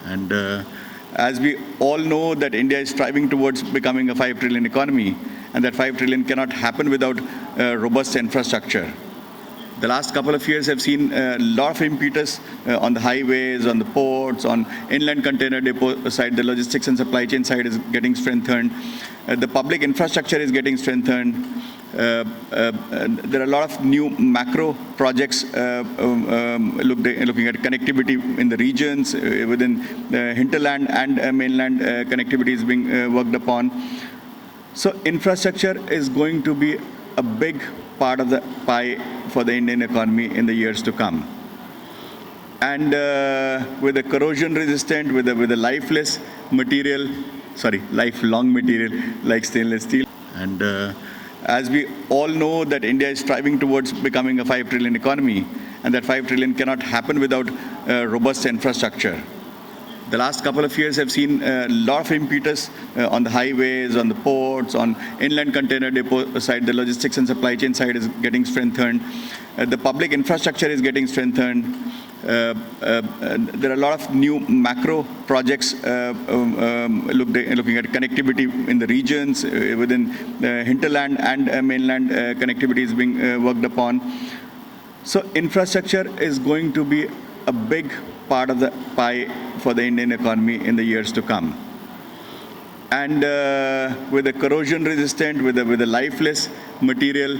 And as we all know that India is striving towards becoming a 5 trillion economy, and that 5 trillion cannot happen without robust infrastructure. The last couple of years have seen a lot of impetus on the highways, on the ports, on inland container depot side. The logistics and supply chain side is getting strengthened. The public infrastructure is getting strengthened. There are a lot of new macro projects looking at connectivity in the regions, within hinterland and mainland connectivity is being worked upon. So infrastructure is going to be a big part of the pie for the Indian economy in the years to come. And with a corrosion resistant, with a lifeless material, lifelong material like stainless steel. And as we all know that India is striving towards becoming a 5 trillion economy, and that 5 trillion cannot happen without robust infrastructure. The last couple of years have seen a lot of impetus on the highways, on the ports, on inland container depot side. The logistics and supply chain side is getting strengthened. The public infrastructure is getting strengthened. There are a lot of new macro projects looking at connectivity in the regions, within hinterland and mainland connectivity is being worked upon. So infrastructure is going to be a big part of the pie for the Indian economy in the years to come. And with a corrosion resistant, with a lifeless material,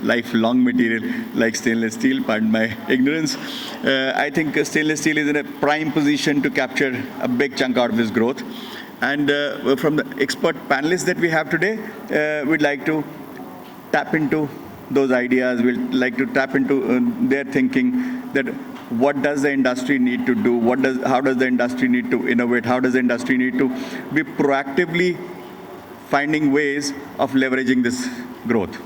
lifelong material like stainless steel, pardon my ignorance, I think stainless steel is in a prime position to capture a big chunk out of this growth. And from the expert panelists that we have today, we'd like to tap into those ideas. We'd like to tap into their thinking, that what does the industry need to do? How does the industry need to innovate? How does the industry need to be proactively finding ways of leveraging this growth?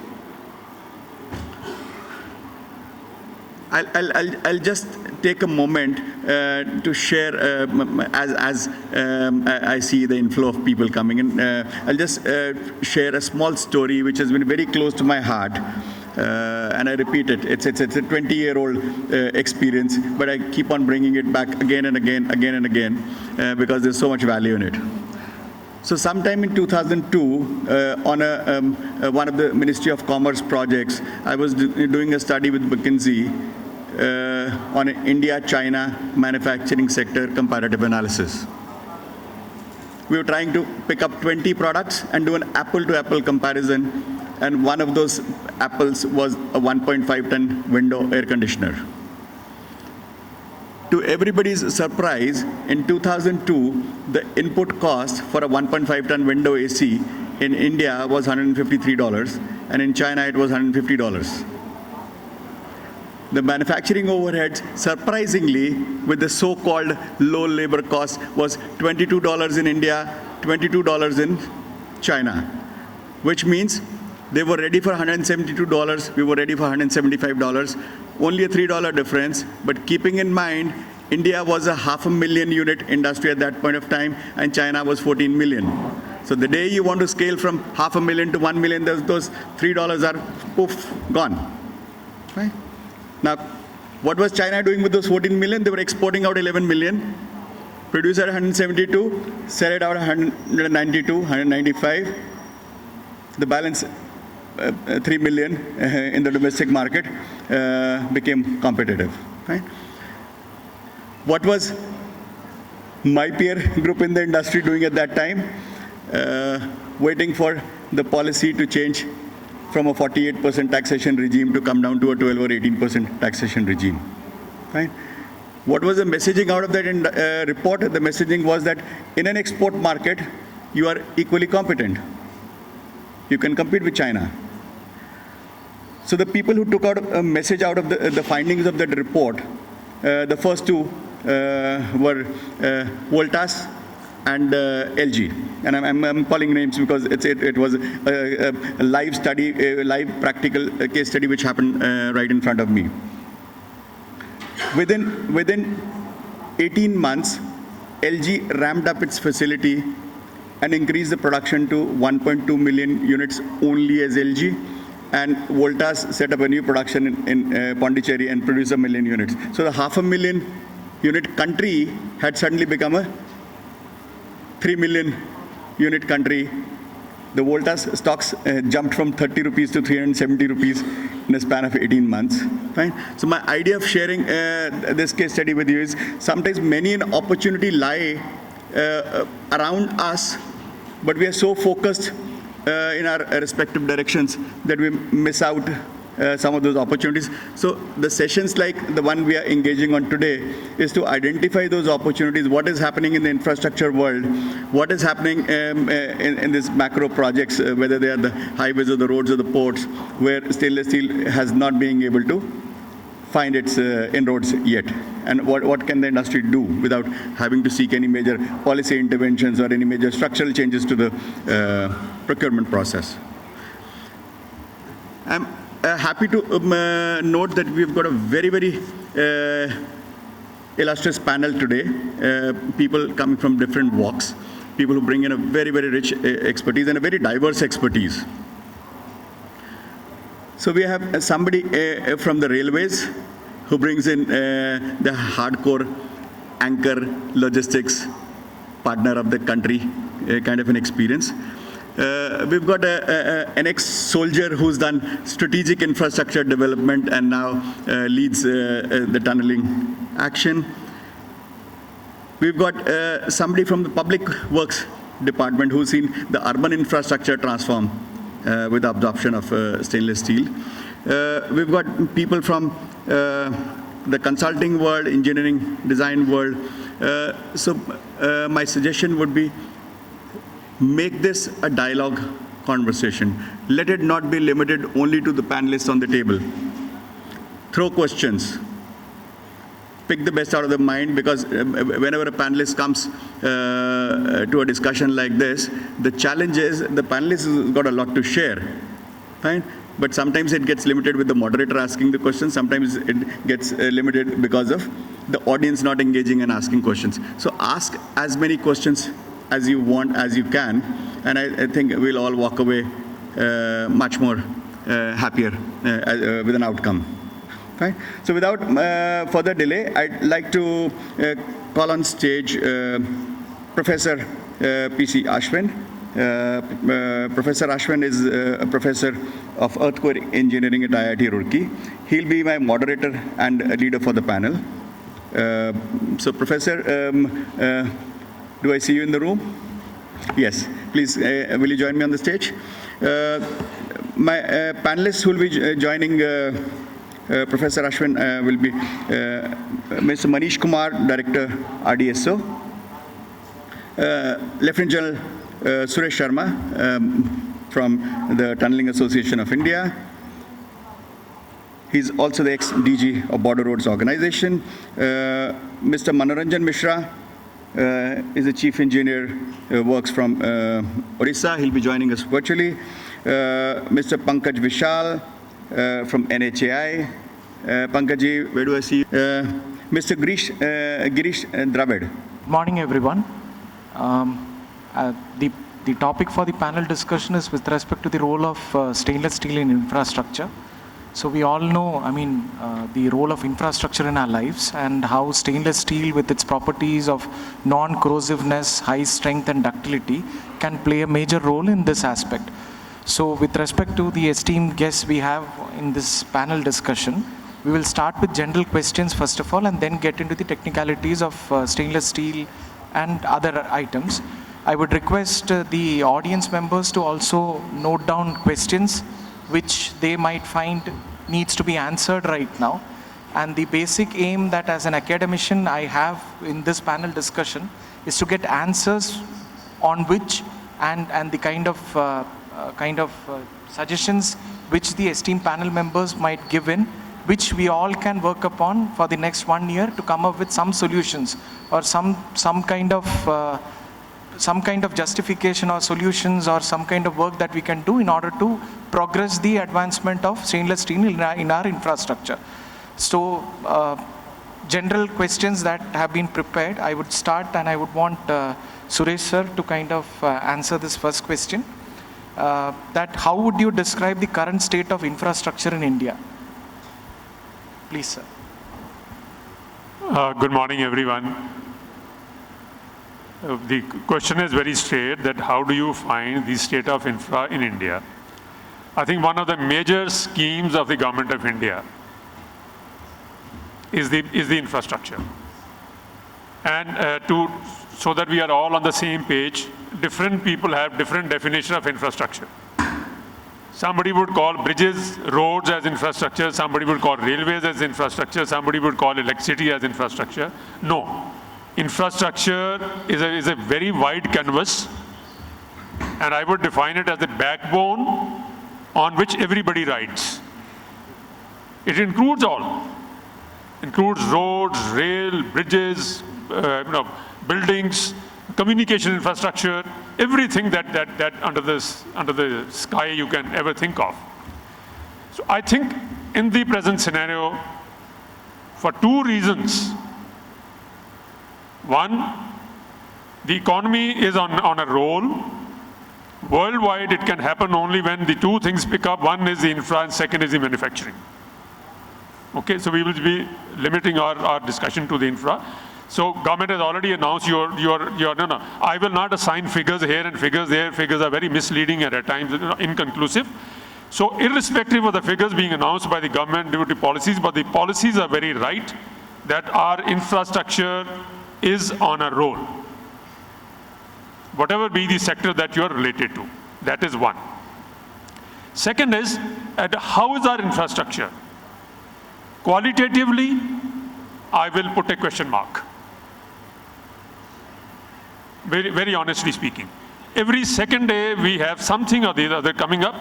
I'll just take a moment to share as I see the inflow of people coming in. I'll just share a small story which has been very close to my heart. And I repeat it. It's a 20-year-old experience, but I keep on bringing it back again and again, because there's so much value in it. So sometime in 2002, on one of the Ministry of Commerce projects, I was doing a study with McKinsey on India-China manufacturing sector comparative analysis. We were trying to pick up 20 products and do an apple-to-apple comparison, and one of those apples was a 1.5-ton window air conditioner. To everybody's surprise, in 2002, the input cost for a 1.5-ton window AC in India was $153, and in China it was $150. The manufacturing overheads, surprisingly, with the so-called low labor cost, was $22 in India, $22 in China, which means they were ready for $172, we were ready for $175, only a $3 difference, but keeping in mind, India was a 500,000 unit industry at that point of time, and China was 14 million. So the day you want to scale from 500,000 to 1 million, those $3 are poof, gone. Right? Now, what was China doing with those 14 million? They were exporting out 11 million, produced at 172, sell it out 192, 195. The balance 3 million in the domestic market became competitive. Right? What was my peer group in the industry doing at that time? Waiting for the policy to change from a 48% taxation regime to come down to a 12 or 18% taxation regime. Right? What was the messaging out of that report? The messaging was that in an export market, you are equally competent. You can compete with China. So the people who took out a message out of the findings of that report, the first two were Voltas and LG. And I'm calling names because it was a live study, a live practical case study which happened right in front of me. Within 18 months, LG ramped up its facility and increased the production to 1.2 million units only as LG. And Voltas set up a new production in Pondicherry and produced 1 million units. So the 500,000 unit country had suddenly become a 3 million unit country. The Voltas stocks jumped from 30 rupees to 370 rupees in a span of 18 months. Fine. So my idea of sharing this case study with you is sometimes many an opportunity lie around us, but we are so focused in our respective directions that we miss out some of those opportunities. So the sessions like the one we are engaging on today is to identify those opportunities, what is happening in the infrastructure world, what is happening in these macro projects, whether they are the highways or the roads or the ports, where stainless steel has not been able to find its inroads yet. And what can the industry do without having to seek any major policy interventions or any major structural changes to the procurement process. I'm happy to note that we've got a very, very illustrious panel today. People coming from different walks, people who bring in a very, very rich expertise and a very diverse expertise. So we have somebody from the railways who brings in the hardcore anchor logistics partner of the country, kind of an experience. We've got an ex-soldier who's done strategic infrastructure development and now leads the tunneling action. We've got somebody from the public works department who's seen the urban infrastructure transform with the absorption of stainless steel. We've got people from the consulting world, engineering design world. So my suggestion would be, make this a dialogue conversation. Let it not be limited only to the panelists on the table. Throw questions. Pick the best out of the mind, because whenever a panelist comes to a discussion like this, the challenge is the panelist has got a lot to share, right? But sometimes it gets limited with the moderator asking the questions. Sometimes it gets limited because of the audience not engaging and asking questions. So ask as many questions as you want, as you can, and I think we'll all walk away much more happier with an outcome. Right? So without further delay, I'd like to call on stage Professor P.C. Ashwin. Professor Ashwin is a professor of earthquake engineering at IIT Roorkee. He'll be my moderator and a leader for the panel. So Professor, do I see you in the room? Yes. Please, will you join me on the stage? My panelists who will be joining Professor Ashwin will be Mr. Manish Kumar, Director, RDSO, Lieutenant General Suresh Sharma from the Tunneling Association of India. He's also the ex-DG of Border Roads Organization. Mr. Manoranjan Mishra is the Chief Engineer, works from Odisha. He'll be joining us virtually. Mr. Pankaj Vishal from NHAI. Pankaj, where do I see? Mr. Girish Dravid. Good morning, everyone. The topic for the panel discussion is with respect to the role of stainless steel in infrastructure. So we all know, the role of infrastructure in our lives, and how stainless steel with its properties of non-corrosiveness, high strength and ductility can play a major role in this aspect. So with respect to the esteemed guests we have in this panel discussion, we will start with general questions first of all, and then get into the technicalities of stainless steel and other items. I would request the audience members to also note down questions which they might find needs to be answered right now. And the basic aim that as an academician I have in this panel discussion is to get answers on which and the kind of suggestions which the esteemed panel members might give in, which we all can work upon for the next 1 year to come up with some solutions or some kind of justification or solutions or some kind of work that we can do in order to progress the advancement of stainless steel in our infrastructure. So general questions that have been prepared, I would start, and I would want Suresh sir to kind of answer this first question. That how would you describe the current state of infrastructure in India? Please, sir. Good morning, everyone. The question is very straight, that how do you find the state of infra in India? I think one of the major schemes of the government of India is the infrastructure. And so that we are all on the same page, different people have different definition of infrastructure. Somebody would call bridges, roads as infrastructure. Somebody would call railways as infrastructure. Somebody would call electricity as infrastructure. No. Infrastructure is a very wide canvas. And I would define it as the backbone on which everybody rides. It includes all. Includes roads, rail, bridges, buildings, communication infrastructure, everything that under the sky you can ever think of. So I think in the present scenario, for two reasons. One, the economy is on a roll. Worldwide, it can happen only when the two things pick up. One is the infra and second is the manufacturing. Okay, so we will be limiting our discussion to the infra. So government has already announced no, I will not assign figures here and figures there. Figures are very misleading and at times inconclusive. So irrespective of the figures being announced by the government due to policies, but the policies are very right that our infrastructure is on a roll. Whatever be the sector that you are related to, that is one. Second is, how is our infrastructure? Qualitatively, I will put a question mark. Very, very honestly speaking. Every second day we have something or the other coming up,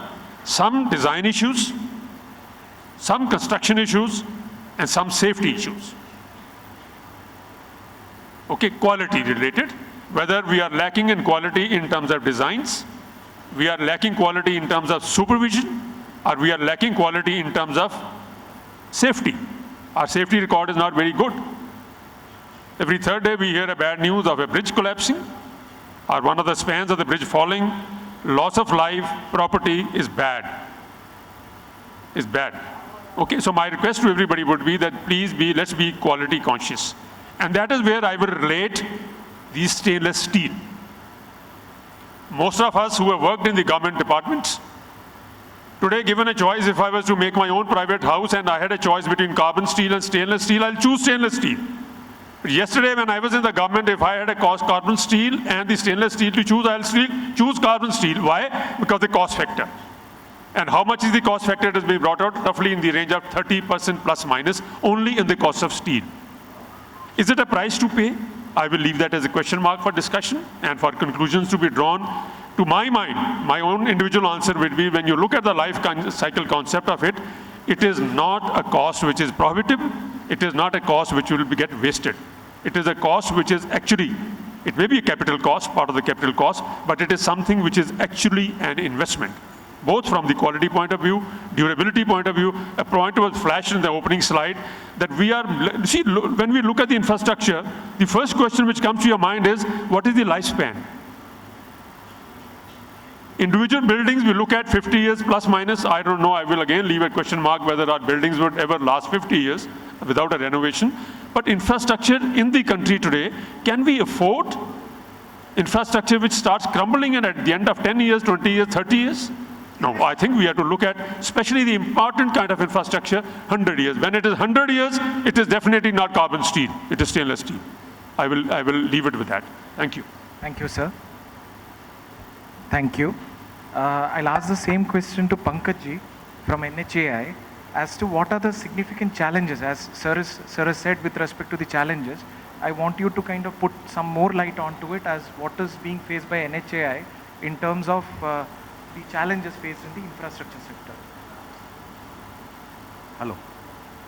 some design issues, some construction issues, and some safety issues. Okay, quality related. Whether we are lacking in quality in terms of designs, we are lacking quality in terms of supervision, or we are lacking quality in terms of safety. Our safety record is not very good. Every third day we hear a bad news of a bridge collapsing, or one of the spans of the bridge falling. Loss of life, property is bad. Is bad. Okay, so my request to everybody would be that let's be quality conscious. And that is where I will relate the stainless steel. Most of us who have worked in the government departments, today given a choice, if I was to make my own private house and I had a choice between carbon steel and stainless steel, I'll choose stainless steel. But yesterday when I was in the government, if I had a carbon steel and the stainless steel to choose, I'll still choose carbon steel. Why? Because the cost factor. And how much is the cost factor? It has been brought out roughly in the range of 30% plus minus only in the cost of steel. Is it a price to pay? I will leave that as a question mark for discussion and for conclusions to be drawn. To my mind, my own individual answer will be, when you look at the life cycle concept of it, it is not a cost which is prohibitive. It is not a cost which will get wasted. It is a cost which is actually, it may be a capital cost, part of the capital cost, but it is something which is actually an investment, both from the quality point of view, durability point of view. A point was flashed in the opening slide that when we look at the infrastructure, the first question which comes to your mind is, what is the lifespan? Individual buildings, we look at 50 years plus minus. I don't know, I will again leave a question mark whether our buildings would ever last 50 years without a renovation. But infrastructure in the country today, can we afford infrastructure which starts crumbling and at the end of 10 years, 20 years, 30 years? No, I think we have to look at, especially the important kind of infrastructure, 100 years. When it is 100 years, it is definitely not carbon steel, it is stainless steel. I will leave it with that. Thank you. Thank you, sir. Thank you. I'll ask the same question to Pankaj ji from NHAI as to what are the significant challenges. As sir has said with respect to the challenges, I want you to kind of put some more light onto it as what is being faced by NHAI in terms of the challenges faced in the infrastructure sector. Hello,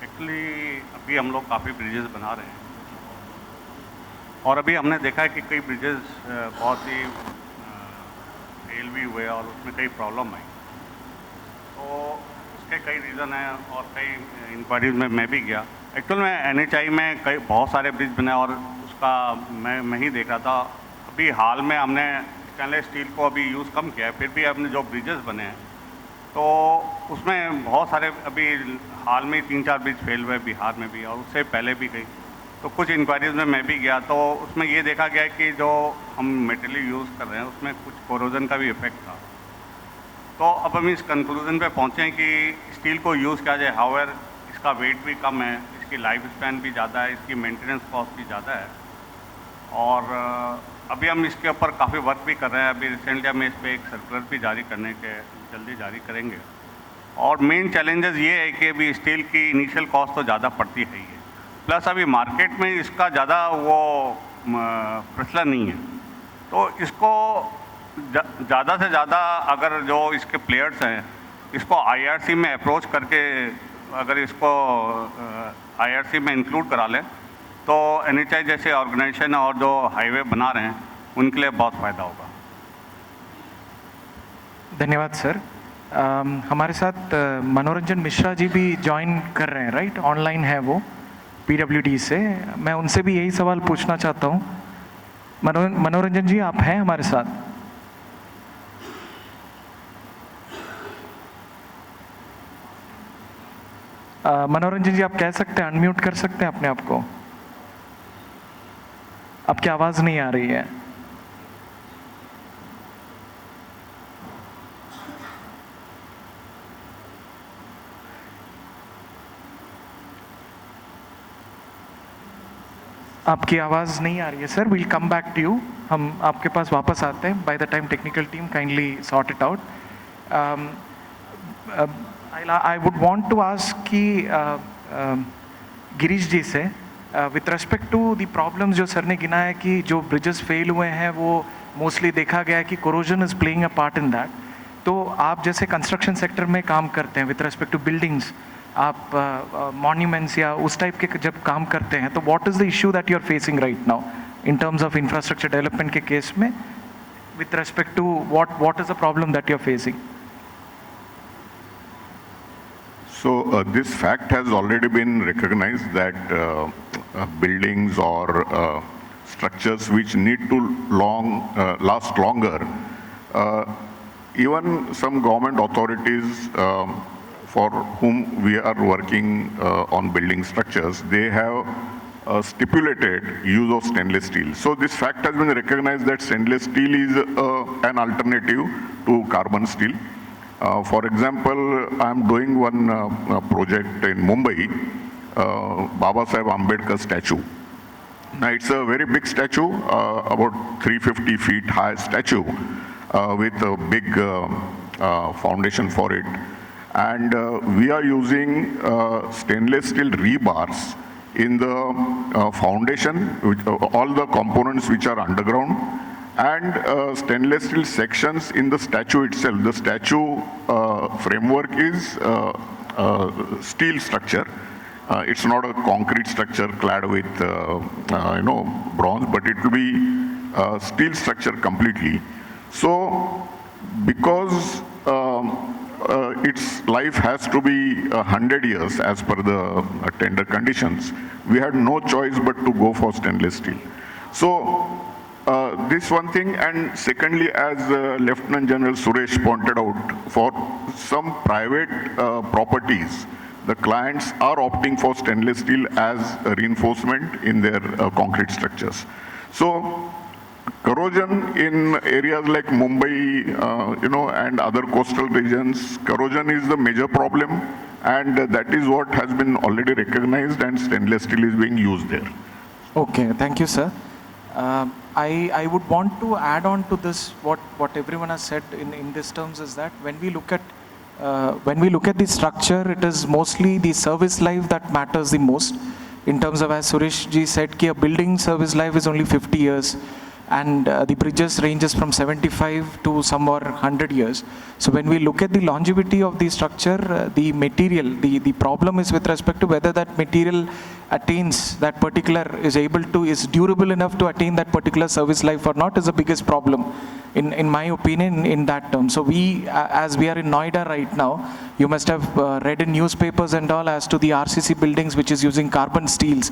actually अभी हम लोग काफ़ी bridges बना रहे हैं और अभी हमने देखा है कि कई ब्रिजेस बहुत ही फेल भी हुए और उसमें कई प्रॉब्लम आई। तो उसके कई रीज़न हैं और कई इंक्वायरीज में मैं भी गया। एक्चुअल में NHAI में बहुत सारे ब्रिज बने और उसका मैं ही देख रहा था। अभी हाल में हमने स्टेनलेस स्टील को अभी यूज़ कम किया है, फिर भी अपने जो ब्रिजेस बने हैं तो उसमें बहुत सारे अभी हाल में 3-4 ब्रिज फेल हुए बिहार में भी और उससे पहले भी कई। तो कुछ इंक्वायरीज में मैं भी गया, तो उसमें ये देखा गया कि जो हम मटेरियल यूज़ कर रहे हैं उसमें कुछ कोरोजन का भी इफेक्ट था। तो अब हम इस कंक्लूजन पे पहुँचे हैं कि स्टील को यूज़ किया जाए। हाउएवर इसका वेट भी कम है, इसकी लाइफ स्पैन भी ज़्यादा है, इसकी मेंटेनेंस कॉस्ट भी ज़्यादा है, और अभी हम इसके ऊपर काफ़ी वर्क भी कर रहे हैं। अभी रिसेंटली हम इस पर एक सर्कुलर भी जारी करने के जल्दी जारी करेंगे। और मेन चैलेंजेस ये है कि अभी स्टील की इनिशियल कॉस्ट तो ज़्यादा पड़ती है ही है, प्लस अभी मार्केट में इसका ज़्यादा वो प्रचलन नहीं है। तो इसको ज़्यादा से ज़्यादा अगर जो इसके प्लेयर्स हैं इसको IRC में अप्रोच करके अगर इसको IRC में इंक्लूड करा लें तो NHAI जैसे ऑर्गेनाइजेशन और जो हाईवे बना रहे हैं उनके लिए बहुत फ़ायदा होगा। धन्यवाद सर। हमारे साथ मनोरंजन मिश्रा जी भी ज्वाइन कर रहे हैं, राइट? ऑनलाइन है वो PWD से। मैं उनसे भी यही सवाल पूछना चाहता हूँ। मनोरंजन जी, आप हैं हमारे साथ? मनोरंजन जी, आप कह सकते हैं, अनम्यूट कर सकते हैं अपने आप को? आपकी आवाज़ नहीं आ रही है। आपकी आवाज़ नहीं आ रही है sir. Will come back to you. हम आपके पास वापस आते हैं by the time technical team kindly sort it out. I would want to ask कि गिरीश जी से with respect to the problems जो सर ने गिनाया है कि जो ब्रिजेस फेल हुए हैं वो मोस्टली देखा गया है कि corrosion is playing a part in that. तो आप जैसे कंस्ट्रक्शन सेक्टर में काम करते हैं विथ रेस्पेक्ट टू बिल्डिंग्स, आप मॉन्यूमेंट्स या उस टाइप के जब काम करते हैं, तो what is the issue that you are facing right now in terms of infrastructure development के केस में with respect to what is the problem that you are facing? So this fact has already been recognized that buildings or structures which need to last longer, even some government authorities for whom we are working on building structures, they have stipulated use of stainless steel. So this fact has been recognized that stainless steel is an alternative to carbon steel. For example, I am doing one project in Mumbai, Baba Saheb Ambedkar statue. Now it's a very big statue, about 350 feet high statue with a big foundation for it. And we are using stainless steel rebars in the foundation, all the components which are underground, and stainless steel sections in the statue itself. The statue framework is steel structure. It's not a concrete structure clad with bronze, but it will be steel structure completely. So because its life has to be 100 years as per the tender conditions, we had no choice but to go for stainless steel. So this one thing, and secondly, as Lieutenant General Suresh pointed out, for some private properties, the clients are opting for stainless steel as a reinforcement in their concrete structures. So corrosion in areas like Mumbai, and other coastal regions, corrosion is the major problem, and that is what has been already recognized, and stainless steel is being used there. Okay, thank you, sir. I would want to add on to this what everyone has said in this terms is that when we look at the structure, it is mostly the service life that matters the most in terms of, as Suresh ji said, ki a building service life is only 50 years and the bridges ranges from 75 to some or 100 years. So when we look at the longevity of the structure, the material, the problem is with respect to whether that material attains that particular, is durable enough to attain that particular service life or not, is the biggest problem in my opinion in that term. So we, as we are in Noida right now, you must have read in newspapers and all as to the RCC buildings which is using carbon steels.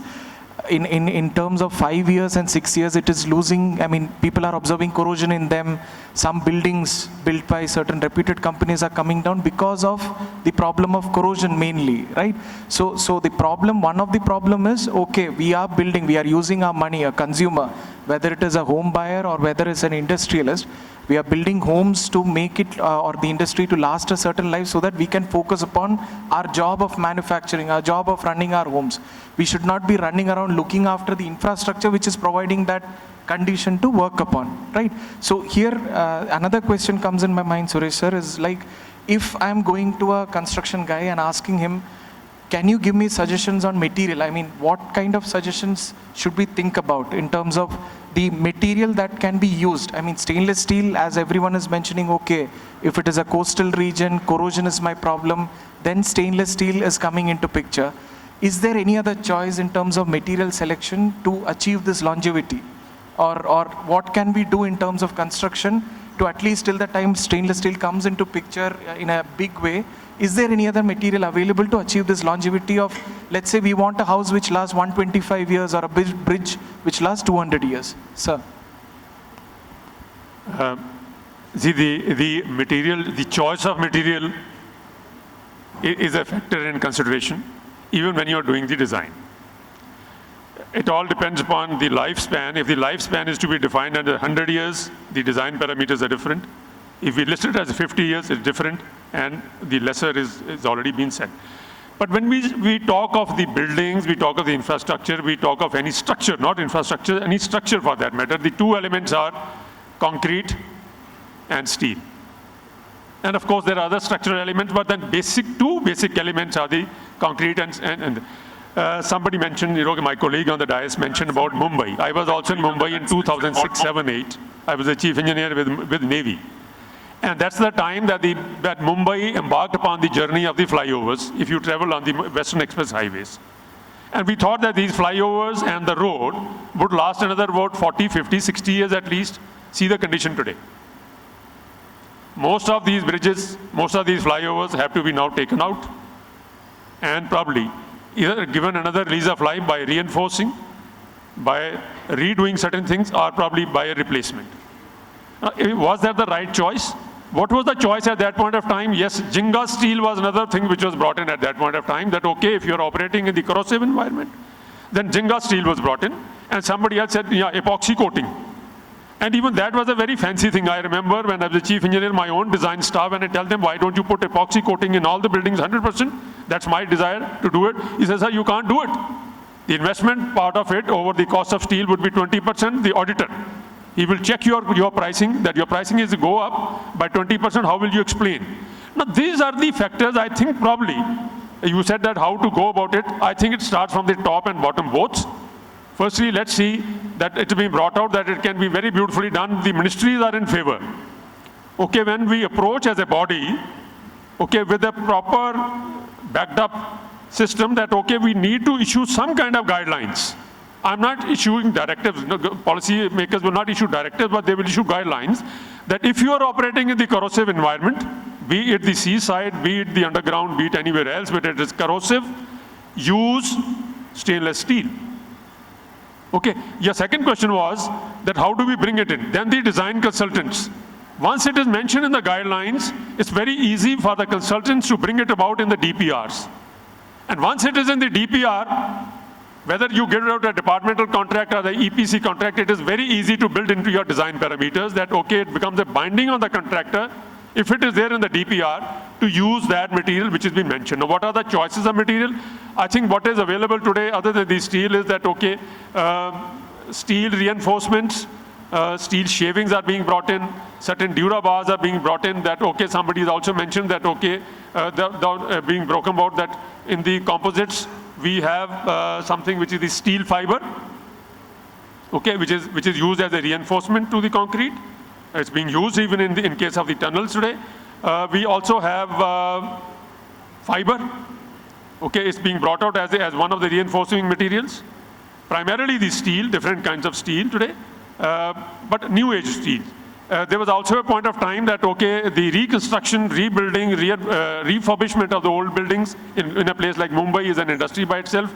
in terms of 5 years and 6 years, it is losing, I mean, people are observing corrosion in them. Some buildings built by certain reputed companies are coming down because of the problem of corrosion mainly, right? So the problem, one of the problem is, okay, we are building, we are using our money, a consumer, whether it is a home buyer or whether it's an industrialist, we are building homes to make it, or the industry to last a certain life so that we can focus upon our job of manufacturing, our job of running our homes. We should not be running around looking after the infrastructure which is providing that condition to work upon, right? So here, another question comes in my mind, Suresh sir, is like, if I'm going to a construction guy and asking him, can you give me suggestions on material? I mean, what kind of suggestions should we think about in terms of the material that can be used? I mean, stainless steel, as everyone is mentioning, okay, if it is a coastal region, corrosion is my problem, then stainless steel is coming into picture. Is there any other choice in terms of material selection to achieve this longevity? Or what can we do in terms of construction to at least till the time stainless steel comes into picture in a big way? Is there any other material available to achieve this longevity of, let's say we want a house which lasts 125 years or a bridge which lasts 200 years? Sir. See, the material, the choice of material is a factor in consideration, even when you're doing the design. It all depends upon the lifespan. If the lifespan is to be defined under 100 years, the design parameters are different. If we list it as 50 years, it's different, and the lesser is already been said. But when we talk of the buildings, we talk of the infrastructure, we talk of any structure, not infrastructure, any structure for that matter, the two elements are concrete and steel. And of course, there are other structural elements, but then two basic elements are the concrete and somebody mentioned, my colleague on the dais mentioned about Mumbai. I was also in Mumbai in 2006, 7, 8. I was the chief engineer with Navy. And that's the time that Mumbai embarked upon the journey of the flyovers, if you travel on the Western Express highways. And we thought that these flyovers and the road would last another about 40, 50, 60 years at least. See the condition today. Most of these bridges, most of these flyovers have to be now taken out and probably either given another lease of life by reinforcing, by redoing certain things, or probably by a replacement. Was that the right choice? What was the choice at that point of time? Yes, Jindal steel was another thing which was brought in at that point of time, that okay, if you're operating in the corrosive environment, then Jindal steel was brought in, and somebody else said, yeah, epoxy coating. And even that was a very fancy thing. I remember when I was the chief engineer, my own design staff, and I tell them, why don't you put epoxy coating in all the buildings 100%? That's my desire to do it. He says, sir, you can't do it. The investment part of it over the cost of steel would be 20%. The auditor, he will check your pricing, that your pricing is to go up by 20%. How will you explain? Now, these are the factors, I think probably, you said that how to go about it. I think it starts from the top and bottom both. Firstly, let's see that it's being brought out that it can be very beautifully done. The ministries are in favor. Okay, when we approach as a body, okay, with a proper backed up system that, okay, we need to issue some kind of guidelines. I'm not issuing directives. No, policy makers will not issue directives, but they will issue guidelines that if you are operating in the corrosive environment, be it the seaside, be it the underground, be it anywhere else, but it is corrosive, use stainless steel. Okay, your second question was that how do we bring it in? Then the design consultants. Once it is mentioned in the guidelines, it's very easy for the consultants to bring it about in the DPRs. And once it is in the DPR, whether you get it out a departmental contract or the EPC contract, it is very easy to build into your design parameters that, okay, it becomes a binding on the contractor, if it is there in the DPR, to use that material which has been mentioned. Now, what are the choices of material? I think what is available today, other than the steel, is that, okay, steel reinforcements, steel shavings are being brought in, certain Dura bars are being brought in, that, okay, somebody has also mentioned that, okay, being broken about that in the composites, we have something which is the steel fiber, okay, which is used as a reinforcement to the concrete. It's being used even in case of the tunnels today. We also have fiber. Okay, it's being brought out as one of the reinforcing materials. Primarily the steel, different kinds of steel today, but new age steel. There was also a point of time that, okay, the reconstruction, rebuilding, refurbishment of the old buildings in a place like Mumbai is an industry by itself.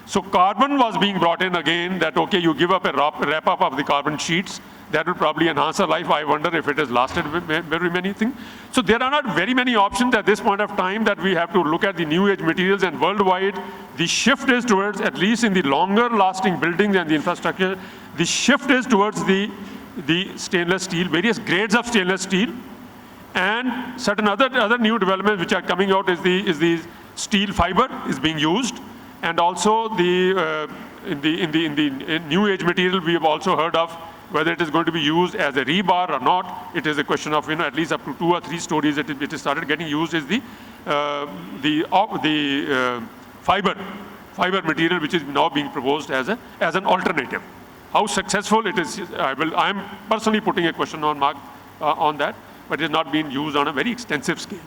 So carbon was being brought in again, that okay, you give up a wrap-up of the carbon sheets, that will probably enhance our life. I wonder if it has lasted very many things. So there are not very many options at this point of time that we have to look at the new age materials, and worldwide, the shift is towards, at least in the longer lasting buildings and the infrastructure, the shift is towards the stainless steel, various grades of stainless steel, and certain other new developments which are coming out is the steel fiber is being used, and also in the new age material we have also heard of whether it is going to be used as a rebar or not. It is a question of, at least up to 2 or 3 stories it is started getting used is the fiber material, which is now being proposed as an alternative. How successful it is, I am personally putting a question mark on that, but it is not being used on a very extensive scale.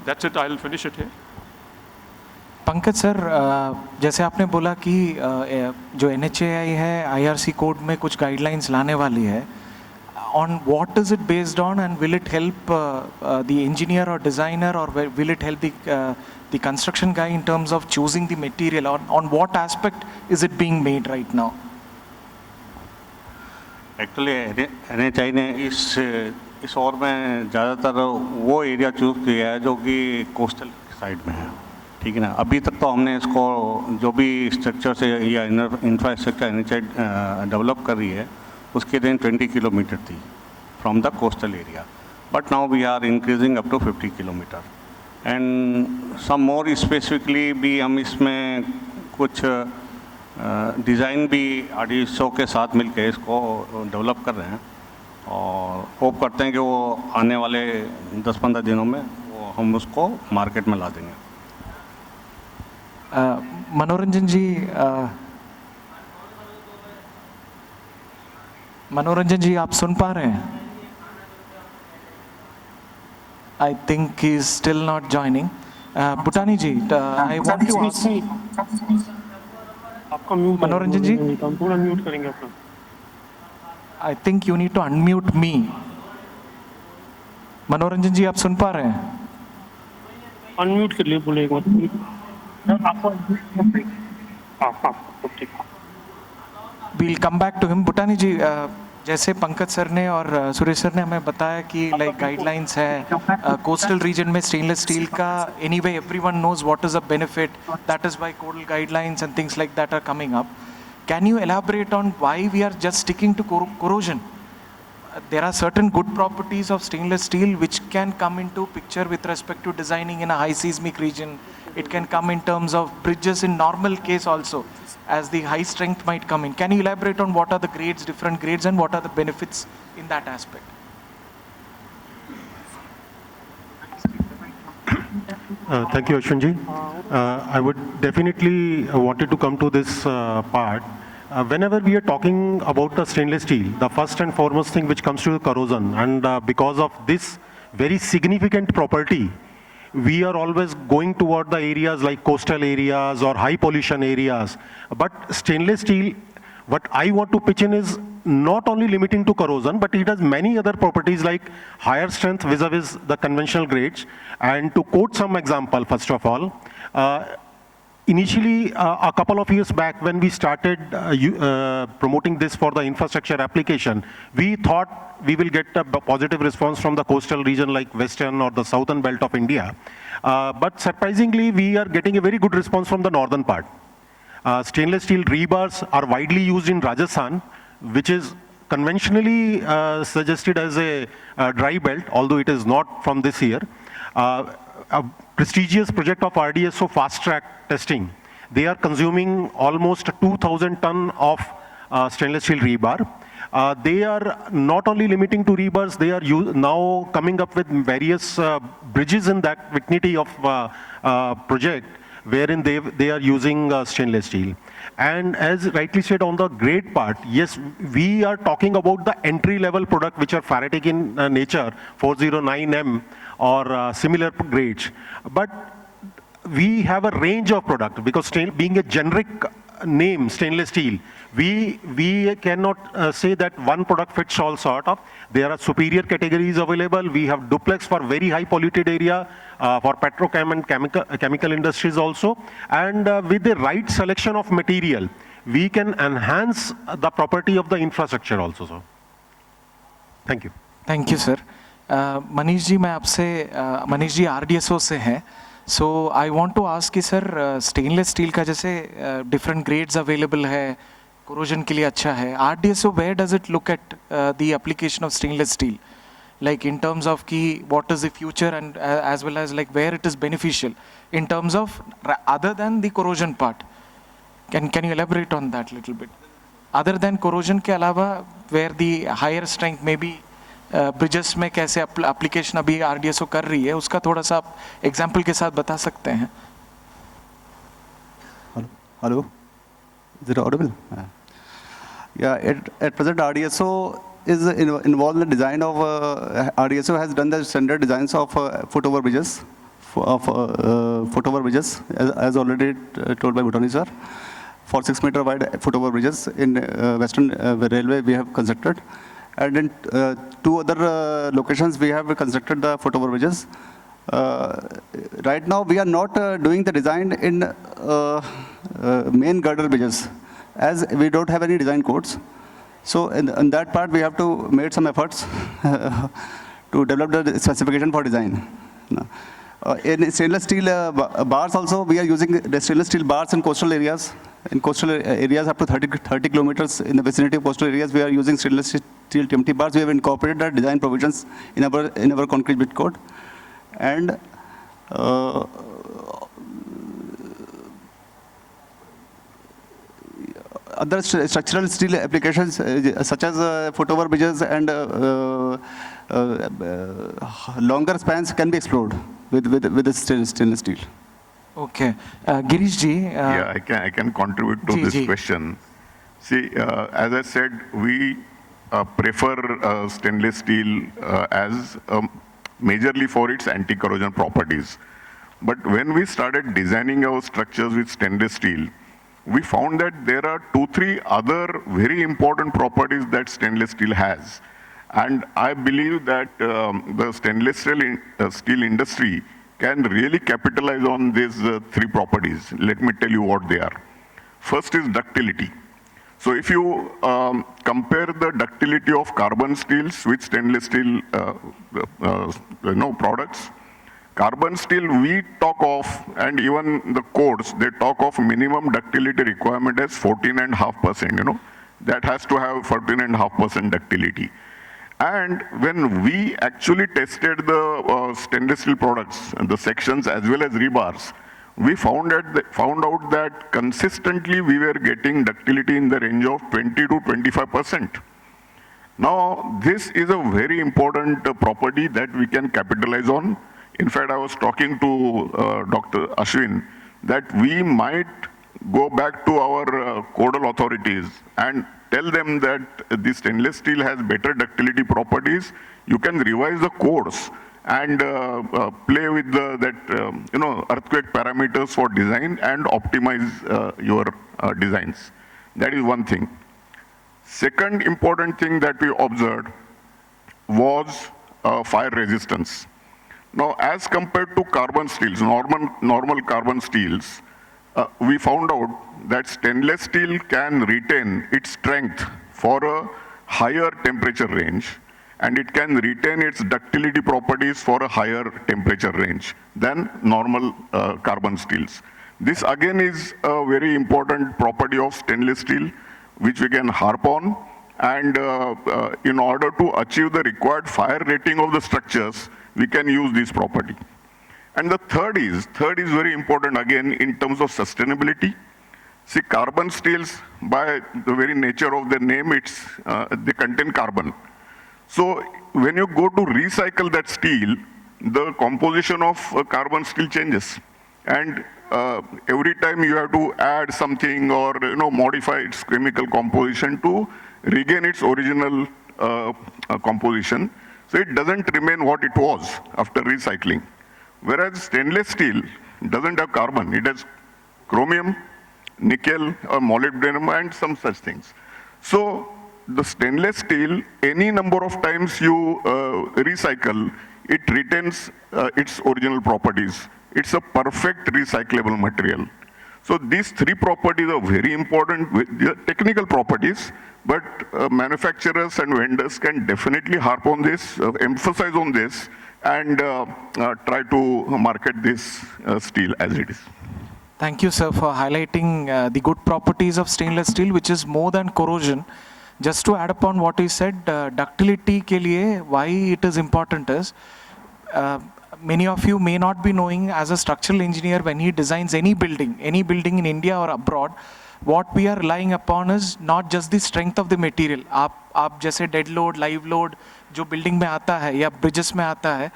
That's it. I'll finish it here. Pankaj sir, जैसे आपने बोला कि जो NHAI है IRC code में कुछ guidelines लाने वाली है, on what is it based on, and will it help the engineer or designer, or will it help the construction guy in terms of choosing the material? On what aspect is it being made right now? Actually NHAI ने इस ओर में ज़्यादातर वो area choose किया है जो कि coastal side में है, ठीक है ना। अभी तक तो हमने इसको जो भी स्ट्रक्चर से या इंफ्रास्ट्रक्चर NHAI डेवलप कर रही है उसकी रेंज 20 किलोमीटर थी from the coastal area, but now we are increasing up to 50 kilometre, and some more specifically भी हम इसमें कुछ डिज़ाइन भी RDSO के साथ मिलकर इसको डेवलप कर रहे हैं, और होप करते हैं कि वो आने वाले 10-15 दिनों में वो हम उसको मार्केट में ला देंगे। मनोरंजन जी आप सुन पा रहे हैं? I think he is still not joining. Bhutani ji, I want to ask. आपका म्यूट, मनोरंजन जी, हम पूरा म्यूट करेंगे अपना। I think you need to unmute me. मनोरंजन जी आप सुन पा रहे हैं? अनम्यूट कर लिए, बोले एक बार। We'll come back to him. Bhutani जी, जैसे पंकज सर ने और सुरेश सर ने हमें बताया कि लाइक गाइडलाइंस है कोस्टल रीजन में स्टेनलेस स्टील का, anyway everyone knows what is the benefit, that is why coastal guidelines and things like that are coming up. Can you elaborate on why we are just sticking to corrosion? There are certain good properties of stainless steel which can come into picture with respect to designing in a high seismic region. It can come in terms of bridges in normal case also, as the high strength might come in. Can you elaborate on what are the grades, different grades, and what are the benefits in that aspect? Thank you, Ashwin ji. I would definitely wanted to come to this part. Whenever we are talking about the stainless steel, the first and foremost thing which comes to the corrosion, and because of this very significant property, we are always going toward the areas like coastal areas or high pollution areas. But stainless steel, what I want to pitch in is not only limiting to corrosion, but it has many other properties like higher strength vis-a-vis the conventional grades. And to quote some example, first of all, initially, a couple of years back when we started promoting this for the infrastructure application, we thought we will get a positive response from the coastal region like western or the southern belt of India. But surprisingly, we are getting a very good response from the northern part. Stainless steel rebars are widely used in Rajasthan, which is conventionally suggested as a dry belt, although it is not from this year. A prestigious project of RDSO fast track testing, they are consuming almost 2,000 ton of stainless steel rebar. They are not only limiting to rebars, they are now coming up with various bridges in that vicinity of project wherein they are using stainless steel. And as rightly said on the grade part, yes, we are talking about the entry level product which are Faraday in nature, 409M or similar grades. But we have a range of product because being a generic name, stainless steel, We cannot say that one product fits all sort of. There are superior categories available. We have duplex for very high polluted area, for petrochem and chemical industries also. And with the right selection of material, we can enhance the property of the infrastructure also, sir. Thank you. Thank you sir. Manish ji, मैं आपसे Manish ji RDSO से हैं, so I want to ask कि sir stainless steel का जैसे different grades available है, corrosion के लिए अच्छा है, RDSO where does it look at the application of stainless steel, like in terms of ki what is the future, and as well as like where it is beneficial in terms of other than the corrosion part? Can you elaborate on that little bit? Other than corrosion के अलावा where the higher strength maybe bridges में कैसे application अभी RDSO कर रही है, उसका थोड़ा सा आप एग्जाम्पल के साथ बता सकते हैं? Hello, is it audible? Yeah, at present RDSO is involved in the design of, RDSO has done the standard designs of foot-over bridges, as already told by Bhutani sir. For 6 meter wide foot-over bridges in Western Railway we have constructed. And in 2 other locations we have constructed the foot-over bridges. Right now we are not doing the design in main girder bridges, as we don't have any design codes. So in that part we have to make some efforts to develop the specification for design. In stainless steel bars also, we are using the stainless steel bars in coastal areas. In coastal areas up to 30 kilometers in the vicinity of coastal areas, we are using stainless steel TMT bars. We have incorporated the design provisions in our concrete bit code. And other structural steel applications such as foot-over bridges and longer spans can be explored with this stainless steel. Okay, Girish ji. Yeah, I can contribute to this question. See, as I said, we prefer stainless steel as majorly for its anti-corrosion properties. But when we started designing our structures with stainless steel, we found that there are 2-3 other very important properties that stainless steel has. And I believe that the stainless steel industry can really capitalize on these 3 properties. Let me tell you what they are. First is ductility. So if you compare the ductility of carbon steels with stainless steel products, carbon steel we talk of, and even the codes, they talk of minimum ductility requirement as 14.5%, that has to have 14.5% ductility. And when we actually tested the stainless steel products, the sections as well as rebars, we found out that consistently we were getting ductility in the range of 20 to 25%. Now, this is a very important property that we can capitalize on. In fact, I was talking to Dr. Ashwin that we might go back to our codal authorities and tell them that the stainless steel has better ductility properties. You can revise the codes and play with earthquake parameters for design and optimize your designs. That is one thing. Second important thing that we observed was fire resistance. Now, as compared to carbon steels, normal carbon steels, we found out that stainless steel can retain its strength for a higher temperature range, and it can retain its ductility properties for a higher temperature range than normal carbon steels. This again is a very important property of stainless steel, which we can harp on, and in order to achieve the required fire rating of the structures, we can use this property. And the third is very important again in terms of sustainability. See, carbon steels, by the very nature of their name, they contain carbon. So when you go to recycle that steel, the composition of carbon steel changes. And every time you have to add something or modify its chemical composition to regain its original composition. So it doesn't remain what it was after recycling. Whereas stainless steel doesn't have carbon. It has chromium, nickel or molybdenum and some such things. So the stainless steel, any number of times you recycle, it retains its original properties. It's a perfect recyclable material. So these three properties are very important, the technical properties, but manufacturers and vendors can definitely harp on this, emphasize on this, and try to market this steel as it is. Thank you, sir, for highlighting the good properties of stainless steel, which is more than corrosion. Just to add upon what you said, ductility ke liye, why it is important is, many of you may not be knowing, as a structural engineer, when he designs any building in India or abroad, what we are relying upon is not just the strength of the material. आप जैसे dead load, live load, जो building में आता है या bridges में आता है,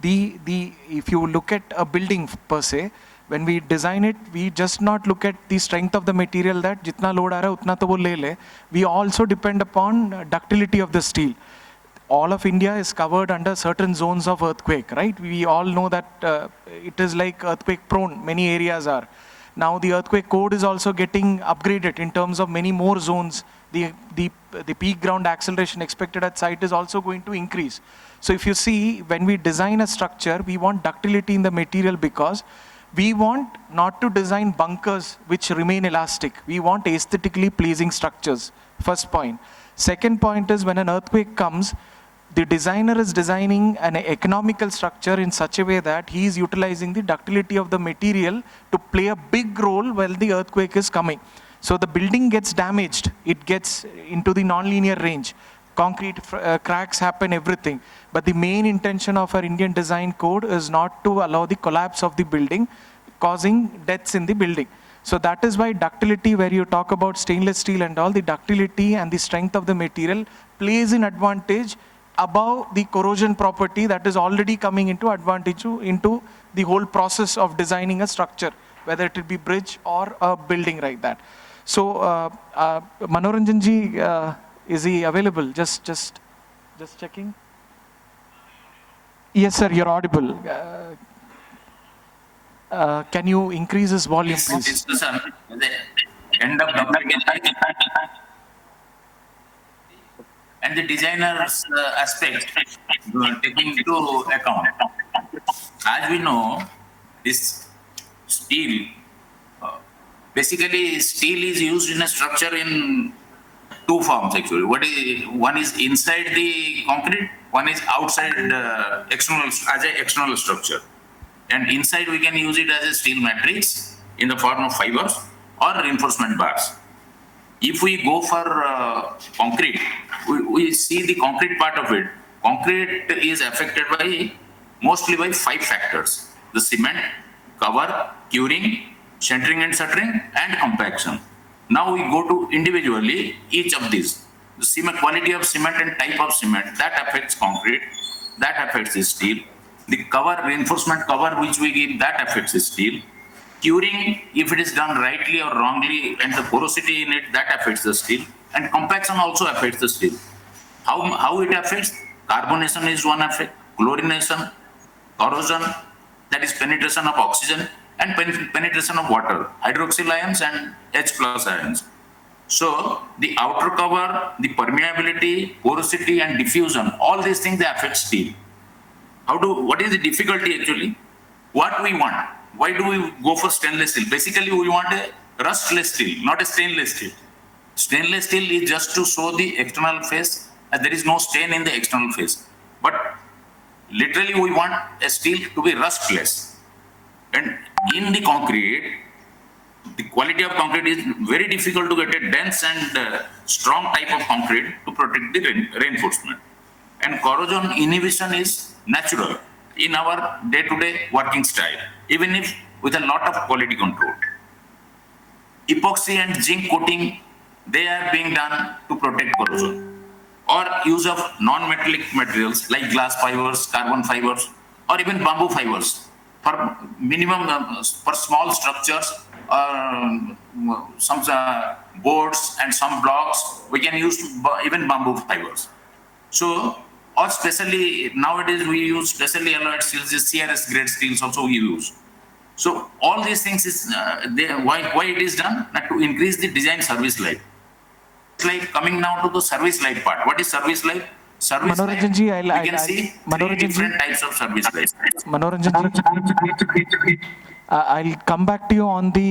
if you look at a building per se, when we design it, we just not look at the strength of the material that जितना load आ रहा है उतना तो वो ले ले. We also depend upon ductility of the steel. All of India is covered under certain zones of earthquake, right? We all know that it is like earthquake prone, many areas are. Now the earthquake code is also getting upgraded in terms of many more zones. The peak ground acceleration expected at site is also going to increase. So if you see, when we design a structure, we want ductility in the material because we want not to design bunkers which remain elastic. We want aesthetically pleasing structures, first point. Second point is when an earthquake comes, the designer is designing an economical structure in such a way that he is utilizing the ductility of the material to play a big role while the earthquake is coming. So the building gets damaged, it gets into the non-linear range. Concrete cracks happen, everything. But the main intention of our Indian design code is not to allow the collapse of the building, causing deaths in the building. So that is why ductility, where you talk about stainless steel and all, the ductility and the strength of the material plays in advantage above the corrosion property that is already coming into advantage into the whole process of designing a structure, whether it be bridge or a building like that. So Manoranjan ji, is he available? Just checking. Yes, sir, you're audible. Can you increase his volume, please? Discussion at the end of documentation and the designer's aspect taking into account. As we know, this steel, basically steel is used in a structure in two forms actually. One is inside the concrete, one is outside external, as an external structure. And inside we can use it as a steel matrix in the form of fibers or reinforcement bars. If we go for concrete, we see the concrete part of it. Concrete is affected mostly by 5 factors: the cement, cover, curing, centering and shuttering, and compaction. Now we go to individually each of these. The cement, quality of cement and type of cement, that affects concrete, that affects the steel. The cover, reinforcement cover which we give, that affects the steel. Curing, if it is done rightly or wrongly, and the porosity in it, that affects the steel. And compaction also affects the steel. How it affects? Carbonation is one effect, chlorination, corrosion, that is penetration of oxygen, and penetration of water, hydroxyl ions and H+ ions. So the outer cover, the permeability, porosity and diffusion, all these things, they affect steel. What is the difficulty actually? What we want? Why do we go for stainless steel? Basically, we want a rustless steel, not a stainless steel. Stainless steel is just to show the external face, and there is no stain in the external face. But literally, we want a steel to be rustless. And in the concrete, the quality of concrete is very difficult to get a dense and strong type of concrete to protect the reinforcement. And corrosion inhibition is natural in our day-to-day working style, even if with a lot of quality control. Epoxy and zinc coating, they are being done to protect corrosion. Or use of non-metallic materials like glass fibers, carbon fibers, or even bamboo fibers. For minimum, for small structures, some boards and some blocks, we can use even bamboo fibers. So, or specially, nowadays we use specially alloyed steels, CRS grade steels also we use. So all these things is, why it is done? Not to increase the design service life. It's like coming now to the service life part. What is service life? Service life, Manoranjan ji, we can see three different types of service life. Manoranjan ji, I'll come back to you on the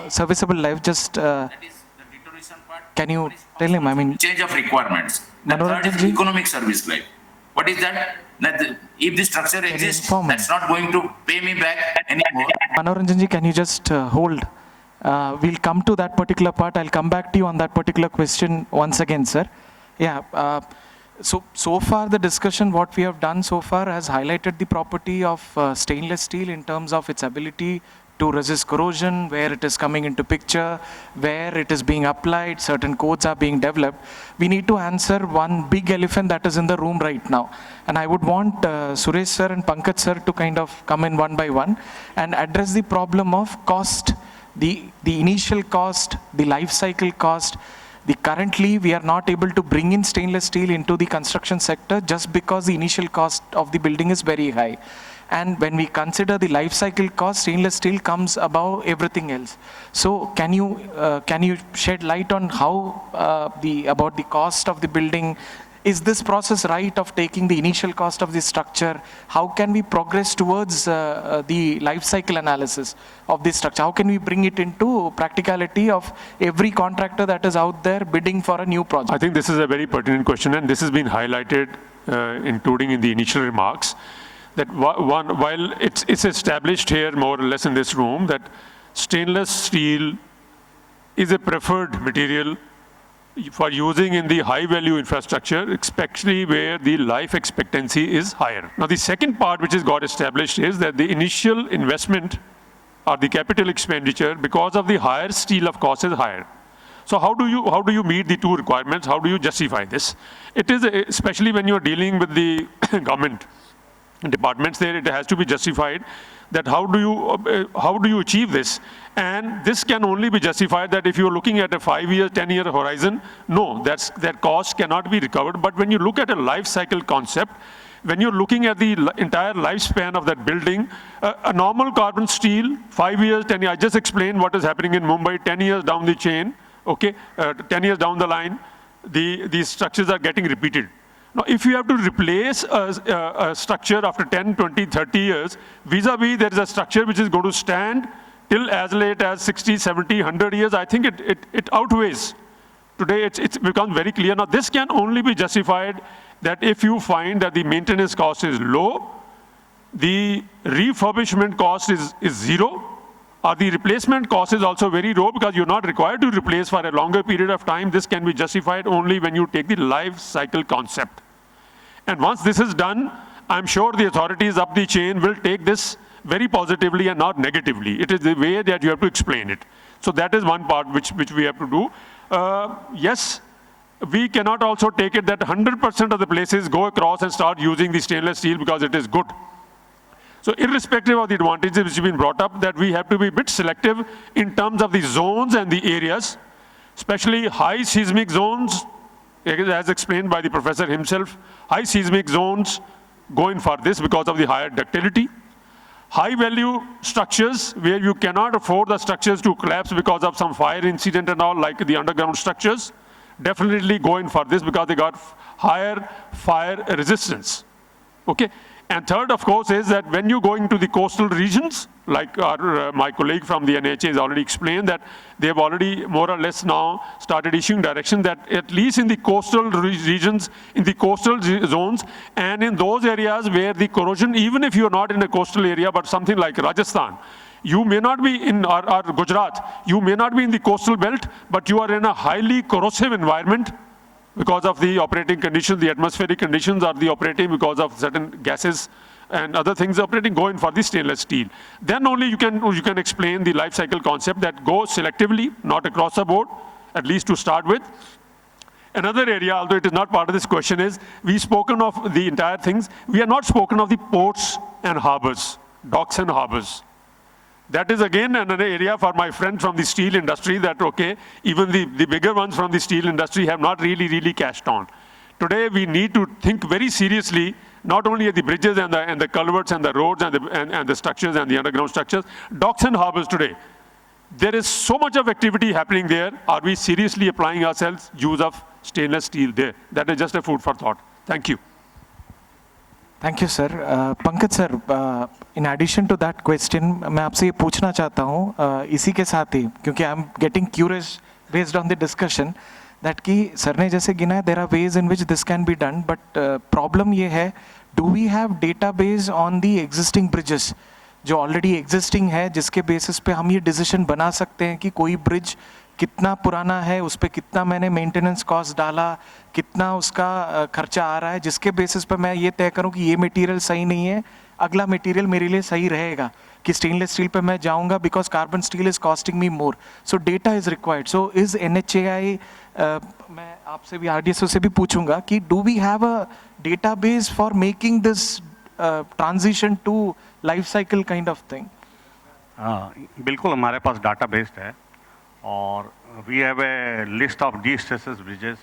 serviceable life. Just That is the deterioration part. can you tell him? I mean, Change of requirements. The third Manoranjan is ji? economic service life. What is that? If the structure exists, inform me? that's not going to pay me back anymore. Manoranjan ji, can you just hold? We'll come to that particular part. I'll come back to you on that particular question once again, sir. Yeah. So far the discussion, what we have done so far has highlighted the property of stainless steel in terms of its ability to resist corrosion, where it is coming into picture, where it is being applied, certain codes are being developed. We need to answer one big elephant that is in the room right now. And I would want Suresh sir and Pankaj sir to kind of come in one by one and address the problem of cost, the initial cost, the life cycle cost. Currently, we are not able to bring in stainless steel into the construction sector just because the initial cost of the building is very high. And when we consider the life cycle cost, stainless steel comes above everything else. So can you shed light on how about the cost of the building? Is this process right of taking the initial cost of the structure? How can we progress towards the life cycle analysis of this structure? How can we bring it into practicality of every contractor that is out there bidding for a new project? I think this is a very pertinent question, and this has been highlighted, including in the initial remarks, that while it's established here more or less in this room that stainless steel is a preferred material for using in the high value infrastructure, especially where the life expectancy is higher. Now the second part which has got established is that the initial investment or the capital expenditure because of the higher steel of cost is higher. So how do you meet the two requirements? How do you justify this? It is especially when you are dealing with the government departments there, it has to be justified that how do you achieve this? And this can only be justified that if you're looking at a 5-year, 10-year horizon, no, that cost cannot be recovered. But when you look at a life cycle concept, when you're looking at the entire lifespan of that building, a normal carbon steel, 5 years, 10 years, I just explained what is happening in Mumbai, 10 years down the chain, okay, 10 years down the line, these structures are getting repeated. Now, if you have to replace a structure after 10, 20, 30 years, vis-a-vis there is a structure which is going to stand till as late as 60, 70, 100 years, I think it outweighs. Today, it's become very clear. Now, this can only be justified that if you find that the maintenance cost is low, the refurbishment cost is zero, or the replacement cost is also very low because you're not required to replace for a longer period of time. This can be justified only when you take the life cycle concept. And once this is done, I'm sure the authorities up the chain will take this very positively and not negatively. It is the way that you have to explain it. So that is one part which we have to do. Yes, we cannot also take it that 100% of the places go across and start using the stainless steel because it is good. So irrespective of the advantages which have been brought up, that we have to be a bit selective in terms of the zones and the areas, especially high seismic zones, as explained by the professor himself. High seismic zones go in for this because of the higher ductility. High value structures where you cannot afford the structures to collapse because of some fire incident and all, like the underground structures, definitely go in for this because they got higher fire resistance. Okay. And third, of course, is that when you go into the coastal regions, like my colleague from the NHAI has already explained, that they have already more or less now started issuing direction that at least in the coastal regions, in the coastal zones, and in those areas where the corrosion, even if you are not in a coastal area, but something like Rajasthan, you may not be in or Gujarat, you may not be in the coastal belt, but you are in a highly corrosive environment, because of the operating conditions, the atmospheric conditions are the operating because of certain gases and other things operating, go in for the stainless steel. Then only you can explain the life cycle concept that goes selectively, not across the board, at least to start with. Another area, although it is not part of this question, is we've spoken of the entire things. We have not spoken of the ports and harbors, docks and harbors. That is again another area for my friend from the steel industry that, okay, even the bigger ones from the steel industry have not really cashed on. today we need to think very seriously, not only at the bridges and the culverts and the roads and the structures and the underground structures, docks and harbors today. There is so much of activity happening there. Are we seriously applying ourselves use of stainless steel there? That is just a food for thought. Thank you. Thank you sir. Pankaj sir, in addition to that question मैं आपसे ये पूछना चाहता हूँ इसी के साथ ही, क्योंकि I am getting curious based on the discussion that कि सर ने जैसे गिना है there are ways in which this can be done, but problem ये है, do we have database on the existing bridges जो ऑलरेडी एग्जिस्टिंग है, जिसके बेसिस पे हम ये डिसीजन बना सकते हैं कि कोई ब्रिज कितना पुराना है, उस पर कितना मैंने मेंटेनेंस कॉस्ट डाला, कितना उसका खर्चा आ रहा है, जिसके बेसिस पे मैं ये तय करूं कि ये मटेरियल सही नहीं है, अगला मटेरियल मेरे लिए सही रहेगा, कि स्टेनलेस स्टील पे मैं जाऊंगा because carbon steel is costing me more. So data is required. So is NHAI, मैं आपसे भी RDSO से भी पूछूंगा कि do we have a database for making this transition to life cycle kind of thing? बिल्कुल हमारे पास डाटा बेस्ड है, और we have a list of de-stressed bridges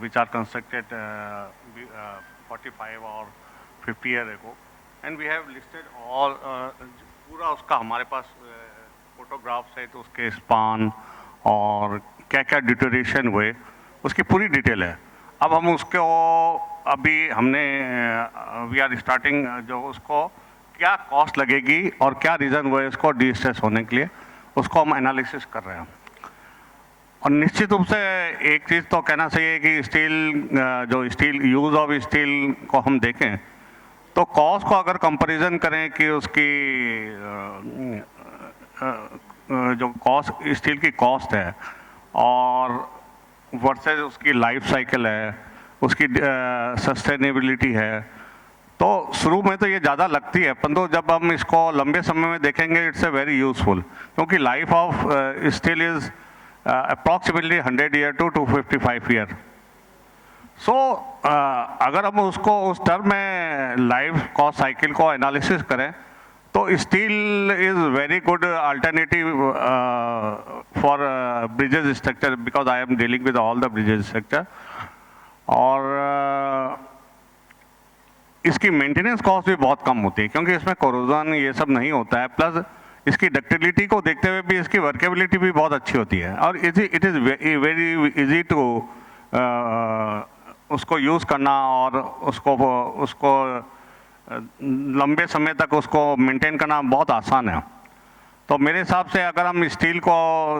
which are constructed 45 or 50 years ago, and we have listed all पूरा उसका हमारे पास photographs है, तो उसके स्पान और क्या क्या डिटोरेशन हुए उसकी पूरी डिटेल है. अब हम उसको अभी हमने वी आर स्टार्टिंग जो उसको क्या कॉस्ट लगेगी और क्या रीज़न हुए इसको de-stress होने के लिए, उसको हम एनालिसिस कर रहे हैं. और निश्चित रूप से एक चीज़ तो कहना चाहिए कि स्टील यूज़ ऑफ स्टील को हम देखें तो कॉस्ट को अगर कंपैरिजन करें कि उसकी जो कॉस्ट स्टील की कॉस्ट है और वर्सेस उसकी लाइफ साइकिल है, उसकी सस्टेनेबिलिटी है, तो शुरू में तो ये ज़्यादा लगती है, परंतु जब हम इसको लंबे समय में देखेंगे इट्स ए वेरी यूजफुल, क्योंकि life of steel is approximately 100 year to 255 year. So अगर हम उसको उस टर्म में लाइफ कॉस्ट साइकिल को एनालिसिस करें तो steel is very good alternative for bridges structure, because I am dealing with all the bridges structure. और इसकी मेंटेनेंस कॉस्ट भी बहुत कम होती है, क्योंकि इसमें कोरोजन ये सब नहीं होता है, प्लस इसकी डक्टिलिटी को देखते हुए भी इसकी वर्केबिलिटी भी बहुत अच्छी होती है, और it is very easy to उसको यूज़ करना और उसको लंबे समय तक उसको मेंटेन करना बहुत आसान है. तो मेरे हिसाब से अगर हम स्टील को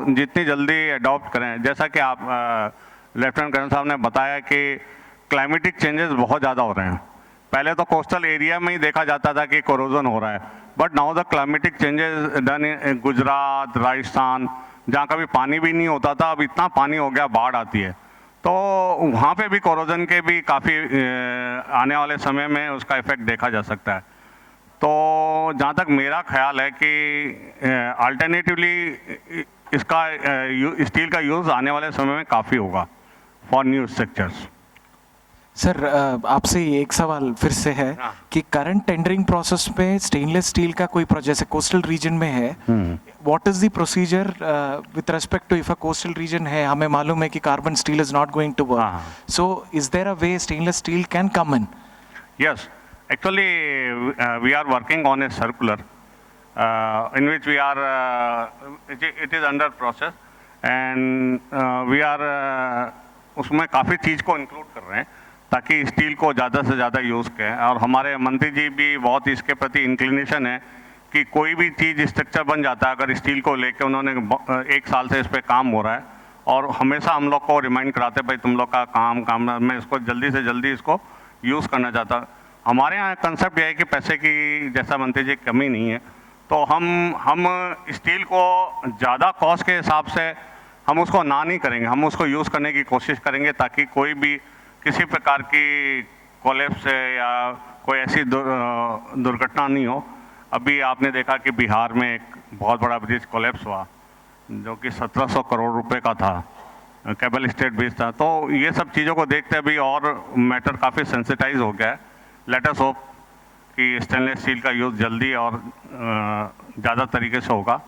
जितनी जल्दी अडॉप्ट करें, जैसा कि आप लेफ्टिनेंट कर्नल साहब ने बताया कि क्लाइमेटिक चेंजेस बहुत ज़्यादा हो रहे हैं. पहले तो कोस्टल एरिया में ही देखा जाता था कि कोरोजन हो रहा है, but now the climatic changes done in Gujarat, Rajasthan, जहाँ कभी पानी भी नहीं होता था, अब इतना पानी हो गया, बाढ़ आती है, तो वहाँ पे भी कोरोजन के भी काफ़ी आने वाले समय में उसका इफेक्ट देखा जा सकता है. तो जहाँ तक मेरा ख्याल है कि अल्टरनेटिवली इसका स्टील का यूज़ आने वाले समय में काफ़ी होगा फॉर न्यू स्ट्रक्चर्स. सर आपसे एक सवाल फिर से है कि करंट टेंडरिंग प्रोसेस में स्टेनलेस स्टील का कोई प्रोजेक्ट जैसे कोस्टल रीजन में है, what is the procedure with respect to if a coastal region है, हमें मालूम है कि carbon steel is not going to work, so is there a way stainless steel can come in? Yes, actually we are working on a circular in which we are it is under process and we are उसमें काफ़ी चीज़ को include कर रहे हैं ताकि steel को ज़्यादा से ज़्यादा यूज़ करें. और हमारे मंत्री जी भी बहुत इसके प्रति इंक्लिनेशन है कि कोई भी चीज़ स्ट्रक्चर बन जाता है अगर स्टील को लेके उन्होंने 1 साल से इस पर काम हो रहा है, और हमेशा हम लोग को रिमाइंड कराते भाई तुम लोग का काम मैं इसको जल्दी से जल्दी इसको यूज़ करना चाहता. हमारे यहाँ कंसेप्ट यह है कि पैसे की, जैसा मंत्री जी, कमी नहीं है, तो हम स्टील को ज़्यादा कॉस्ट के हिसाब से हम उसको ना नहीं करेंगे, हम उसको यूज़ करने की कोशिश करेंगे ताकि कोई भी किसी प्रकार की कोलैप्स या कोई ऐसी दुर्घटना नहीं हो. अभी आपने देखा कि बिहार में एक बहुत बड़ा ब्रिज कोलैप्स हुआ जो कि 1700 करोड़ रुपए का था, केबल स्टेट ब्रिज था. तो ये सब चीज़ों को देखते अभी और मैटर काफ़ी सेंसिटाइज हो गया है. लेट अस होप कि स्टेनलेस स्टील का यूज़ जल्दी और ज़्यादा तरीके से होगा.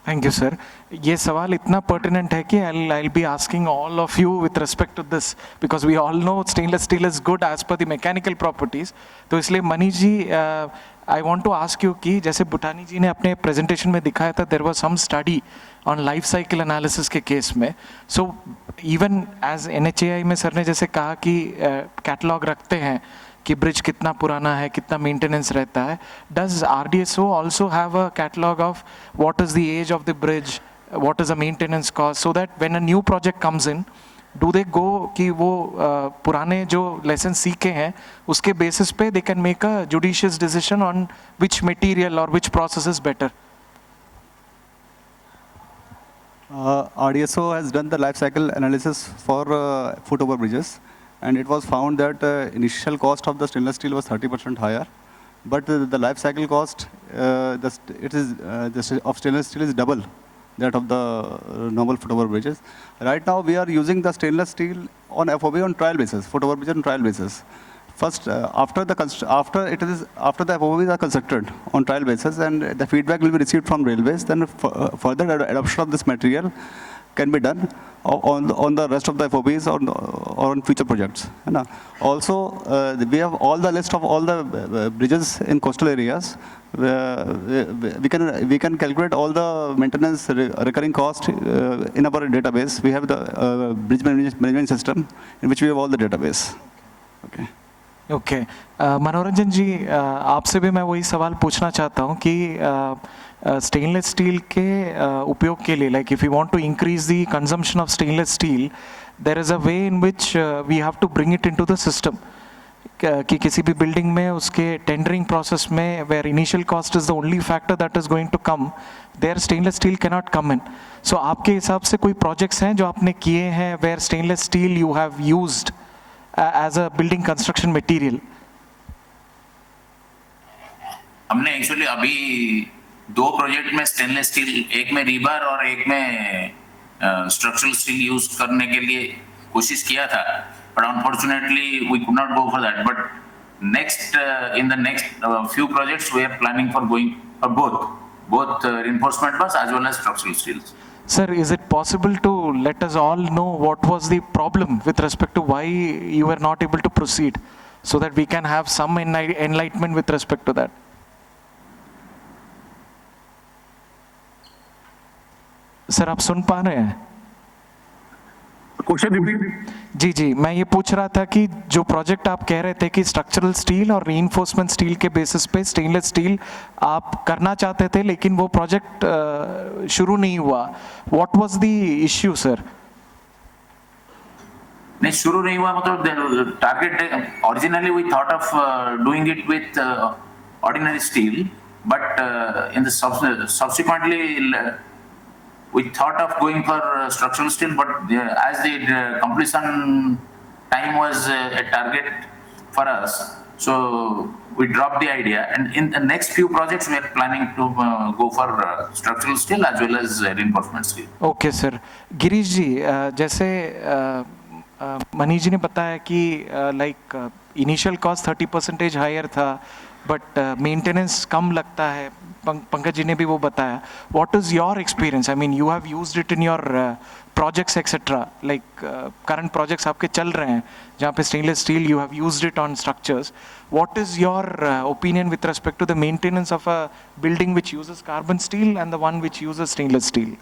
Thank you sir. ये सवाल इतना पर्टिनेंट है कि I'll be asking all of you with respect to this because we all know stainless steel is good as per the mechanical properties. तो इसलिए Manish ji I want to ask you कि जैसे भूटानी जी ने अपने प्रेजेंटेशन में दिखाया था there was some study on life cycle analysis के केस में. So even as NHAI में सर ने जैसे कहा कि कैटलॉग रखते हैं कि ब्रिज कितना पुराना है, कितना मेंटेनेंस रहता है. Does RDSO also have a catalog of what is the age of the bridge, what is the maintenance cost, so that when a new project comes in, do they go कि वो पुराने जो lesson सीखे हैं उसके basis पे they can make a judicious decision on which material or which process is better? RDSO has done the life cycle analysis for foot over bridges, and it was found that initial cost of the stainless steel was 30% higher, but the life cycle cost of stainless steel is double that of the normal foot over bridges. Right now we are using the stainless steel on FOB on trial basis, foot over bridge on trial basis. First, after the FOBs are constructed on trial basis and the feedback will be received from railways, then further adoption of this material can be done on the rest of the FOBs or on future projects. Also, we have all the list of all the bridges in coastal areas. We can calculate all the maintenance recurring cost in our database. We have the bridge management system in which we have all the database. Okay. Okay मनोरंजन जी आपसे भी मैं वही सवाल पूछना चाहता हूँ कि स्टेनलेस स्टील के उपयोग के लिए like if you want to increase the consumption of stainless steel there is a way in which we have to bring it into the system कि किसी भी बिल्डिंग में उसके टेंडरिंग प्रोसेस में where initial cost is the only factor that is going to come there stainless steel can not come in. So आपके हिसाब से कोई प्रोजेक्ट्स हैं जो आपने किए हैं where stainless steel you have used as a building construction material? हमने एक्चुअली अभी 2 प्रोजेक्ट में स्टेनलेस स्टील, एक में रीबार और एक में स्ट्रक्चरल स्टील यूज करने के लिए कोशिश किया था, but unfortunately we could not go for that. But in the next few projects we are planning for going for both reinforcement bars as well as structural steels. Sir, is it possible to let us all know what was the problem with respect to why you were not able to proceed so that we can have some enlightenment with respect to that? Sir, आप सुन पा रहे हैं? Question repeat. जी जी, मैं ये पूछ रहा था कि जो प्रोजेक्ट आप कह रहे थे कि स्ट्रक्चरल स्टील और रीइंफोर्समेंट स्टील के बेसिस पे स्टेनलेस स्टील आप करना चाहते थे लेकिन वो प्रोजेक्ट शुरू नहीं हुआ. What was the issue sir? नहीं, शुरू नहीं हुआ मतलब target originally we thought of doing it with ordinary steel, but in the subsequently we thought of going for structural steel, but as the completion time was a target for us, so we dropped the idea. And in the next few projects, we are planning to go for structural steel as well as reinforcement steel. Okay, sir. Girish ji, जैसे मनीष जी ने बताया कि like initial cost 30% higher था, but maintenance कम लगता है. पंकज जी ने भी वो बताया. What is your experience? I mean, you have used it in your projects, etc. Like current projects आपके चल रहे हैं जहाँ पे stainless steel you have used it on structures. What is your opinion with respect to the maintenance of a building which uses carbon steel and the one which uses stainless steel?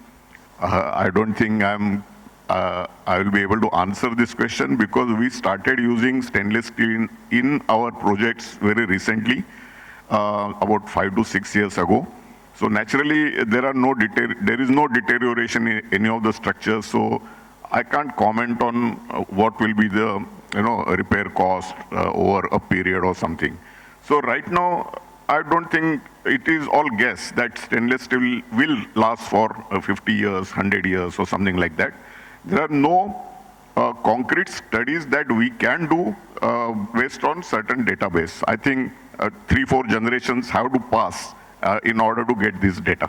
I don't think I will be able to answer this question because we started using stainless steel in our projects very recently. About 5 to 6 years ago. So naturally, there is no deterioration in any of the structures. So I can't comment on what will be the repair cost over a period or something. So right now, I don't think it is all guess that stainless steel will last for 50 years, 100 years or something like that. There are no concrete studies that we can do based on certain database. I think 3-4 generations have to pass in order to get this data.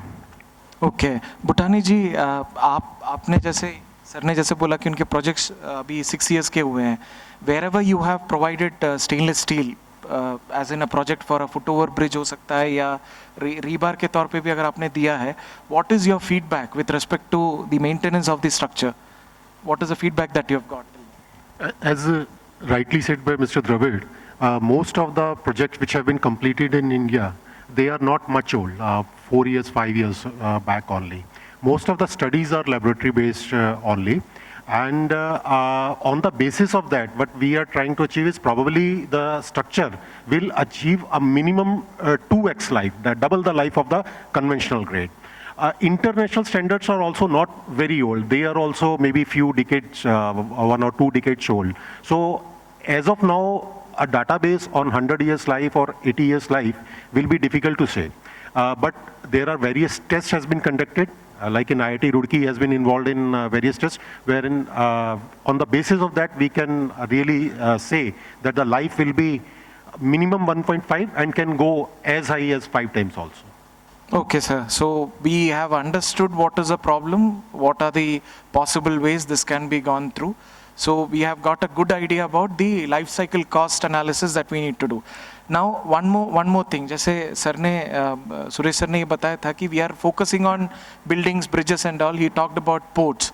Okay, भूटानी जी, आपने जैसे sir ने जैसे बोला कि उनके projects अभी 6 years के हुए हैं. Wherever you have provided stainless steel, as in a project for a foot over bridge हो सकता है या रीबार के तौर पे भी अगर आपने दिया है, what is your feedback with respect to the maintenance of the structure? What is the feedback that you have got? As rightly said by Mr. Dravid, most of the projects which have been completed in India, they are not much old, 4 years, 5 years back only. Most of the studies are laboratory based only. And on the basis of that, what we are trying to achieve is probably the structure will achieve a minimum 2x life, double the life of the conventional grade. International standards are also not very old. They are also maybe few decades, 1 or 2 decades old. So as of now, a database on 100 years life or 80 years life will be difficult to say. But there are various tests has been conducted. Like in IIT Roorkee has been involved in various tests, wherein on the basis of that we can really say that the life will be minimum 1.5 and can go as high as 5 times also. Okay, sir. So we have understood what is the problem, what are the possible ways this can be gone through. So we have got a good idea about the life cycle cost analysis that we need to do. Now one more thing. जैसे sir ने Suresh sir ने ये बताया था कि we are focusing on buildings, bridges and all. He talked about ports.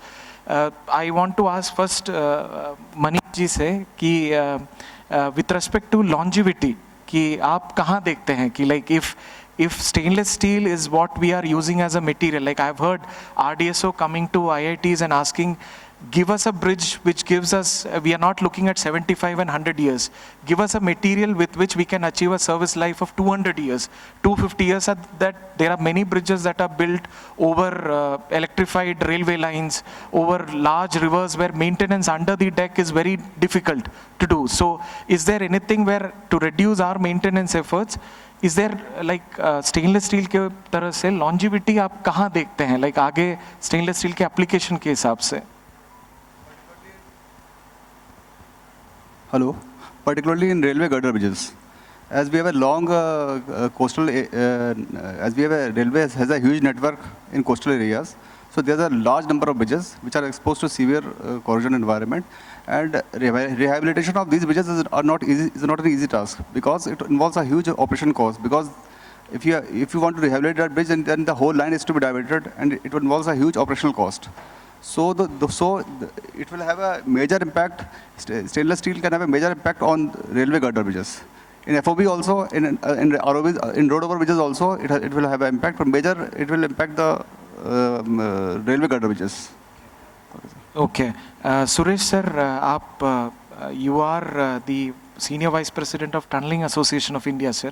I want to ask first Manish ji से कि with respect to longevity, कि आप कहाँ देखते हैं कि like if stainless steel is what we are using as a material, like I've heard RDSO coming to IITs and asking, give us a bridge which gives us, we are not looking at 75 and 100 years. Give us a material with which we can achieve a service life of 200 years, 250 years. That there are many bridges that are built over electrified railway lines, over large rivers where maintenance under the deck is very difficult to do. So is there anything where to reduce our maintenance efforts? Is there like stainless steel के तरह से longevity आप कहाँ देखते हैं, like आगे stainless steel के application के हिसाब से? Hello. Particularly in railway girder bridges, as we have a long coastal, as we have a railway has a huge network in coastal areas. So there's a large number of bridges which are exposed to severe corrosion environment, and rehabilitation of these bridges is not an easy task because it involves a huge operation cost. Because if you want to rehabilitate that bridge, then the whole line is to be diverted, and it involves a huge operational cost. So it will have a major impact. Stainless steel can have a major impact on railway girder bridges. In FOB also, in ROBs, in road over bridges also, it will have an impact. But major, it will impact the railway girder bridges. Okay, Suresh sir, you are the Senior Vice President of Tunneling Association of India, sir.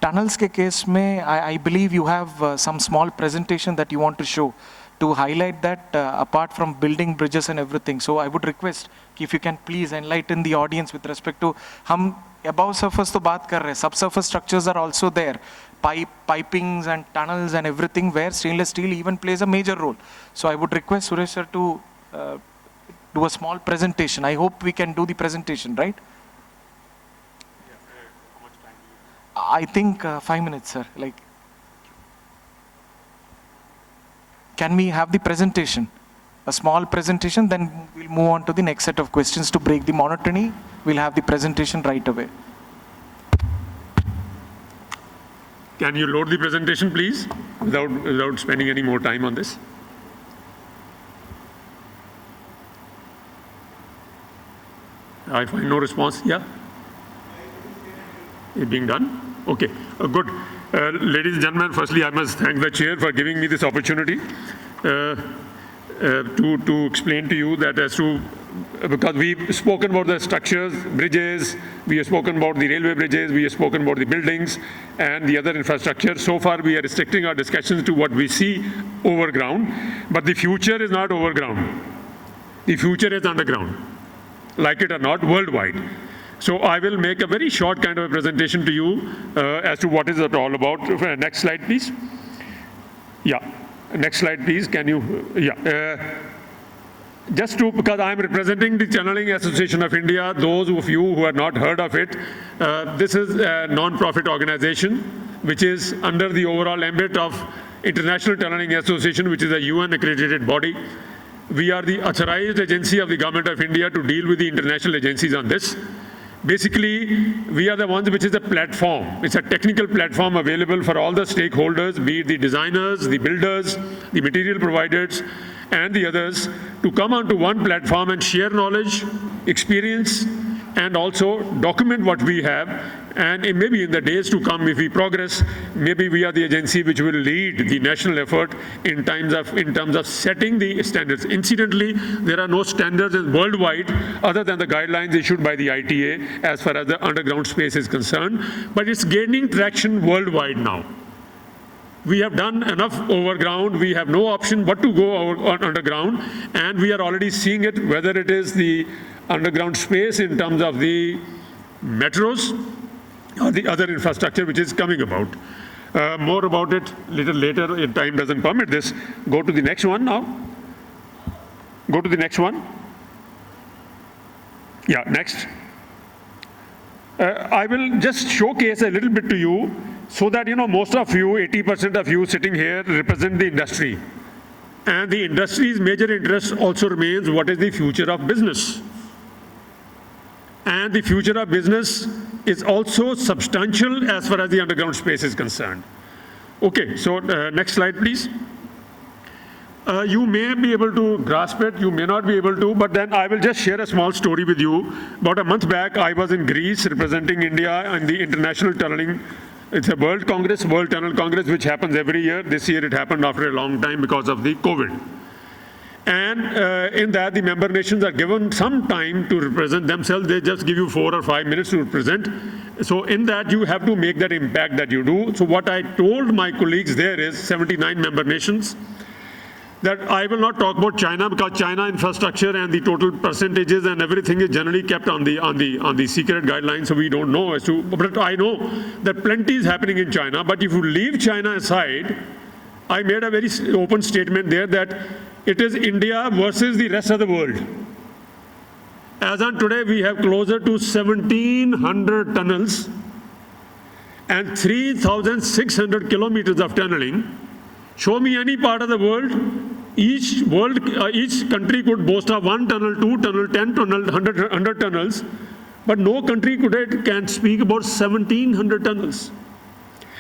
Tunnels के case में, I believe you have some small presentation that you want to show to highlight that apart from building bridges and everything. So I would request if you can please enlighten the audience with respect to, हम above surface तो बात कर रहे हैं, subsurface structures are also there, pipings and tunnels and everything where stainless steel even plays a major role. So I would request Suresh sir to do a small presentation. I hope we can do the presentation, right? I think 5 minutes, sir. Like, can we have the presentation? A small presentation, then we'll move on to the next set of questions to break the monotony. We'll have the presentation right away. Can you load the presentation, please, without spending any more time on this? I find no response. Yeah? It's being done? Okay, good. Ladies and gentlemen, firstly, I must thank the chair for giving me this opportunity to explain to you that as to, because we've spoken about the structures, bridges, we have spoken about the railway bridges, we have spoken about the buildings and the other infrastructure. So far, we are restricting our discussions to what we see over ground, but the future is not over ground. The future is underground, like it or not, worldwide. So I will make a very short kind of a presentation to you as to what is it all about. Next slide, please. Yeah, next slide, please. Can you, yeah. Just to, because I'm representing the Tunneling Association of India, those of you who have not heard of it, this is a non-profit organization which is under the overall ambit of International Tunneling Association, which is a UN accredited body. We are the authorized agency of the Government of India to deal with the international agencies on this. Basically, we are the ones which is a platform. It's a technical platform available for all the stakeholders, be it the designers, the builders, the material providers, and the others, to come onto one platform and share knowledge, experience, and also document what we have. And maybe in the days to come, if we progress, maybe we are the agency which will lead the national effort in terms of setting the standards. Incidentally, there are no standards worldwide other than the guidelines issued by the ITA as far as the underground space is concerned, but it's gaining traction worldwide now. We have done enough overground. We have no option but to go underground, and we are already seeing it, whether it is the underground space in terms of the metros or the other infrastructure which is coming about. More about it little later, if time doesn't permit this. Go to the next one now. Go to the next one. Yeah, next. I will just showcase a little bit to you so that, most of you, 80% of you sitting here represent the industry. And the industry's major interest also remains what is the future of business. And the future of business is also substantial as far as the underground space is concerned. Okay, so next slide, please. You may be able to grasp it, you may not be able to, but then I will just share a small story with you. About a month back, I was in Greece representing India in the International Tunneling. It's a World Tunnel Congress, which happens every year. This year it happened after a long time because of the COVID. And in that, the member nations are given some time to represent themselves. They just give you 4 or 5 minutes to represent. So in that, you have to make that impact that you do. So what I told my colleagues there is 79 member nations, that I will not talk about China, because China infrastructure and the total percentages and everything is generally kept on the secret guidelines, so we don't know as to. But I know that plenty is happening in China. But if you leave China aside, I made a very open statement there that it is India versus the rest of the world. As on today, we have closer to 1,700 tunnels and 3,600 kilometers of tunneling. Show me any part of the world, each country could boast of 1 tunnel, 2 tunnel, 10 tunnel, 100 tunnels, but no country today can speak about 1,700 tunnels.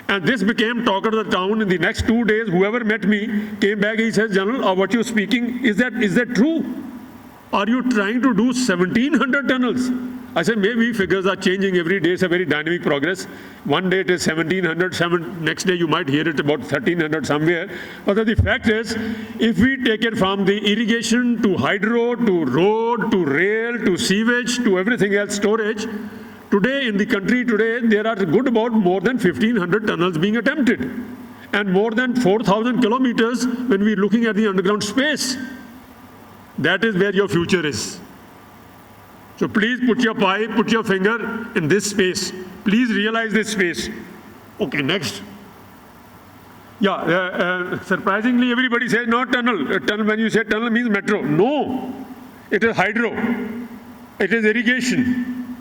And this became talk of the town. In the next 2 days, whoever met me came back, he says, General, what you're speaking, is that true? Are you trying to do 1,700 tunnels? I said, maybe figures are changing every day. It's a very dynamic progress. One day it is 1,700, next day you might hear it about 1,300 somewhere. But the fact is, if we take it from the irrigation to hydro, to road, to rail, to sewage, to everything else, storage, today in the country today, there are good about more than 1,500 tunnels being attempted. And more than 4,000 kilometers when we're looking at the underground space. That is where your future is. So please put your finger in this space. Please realize this space. Okay, next. Yeah, surprisingly, everybody says no tunnel. Tunnel, when you say tunnel, means metro. No, it is hydro. It is irrigation.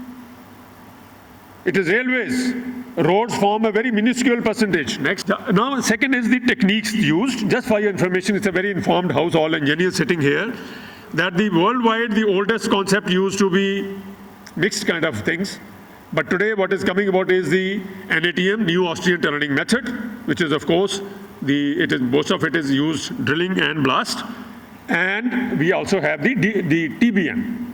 It is railways. Roads form a very minuscule percentage. Next. Now, second is the techniques used. Just for your information, it's a very informed house, all engineers sitting here. That the worldwide, the oldest concept used to be mixed kind of things. But today what is coming about is the NATM, New Austrian Tunneling Method, which is of course, most of it is used drilling and blast. And we also have the TBM,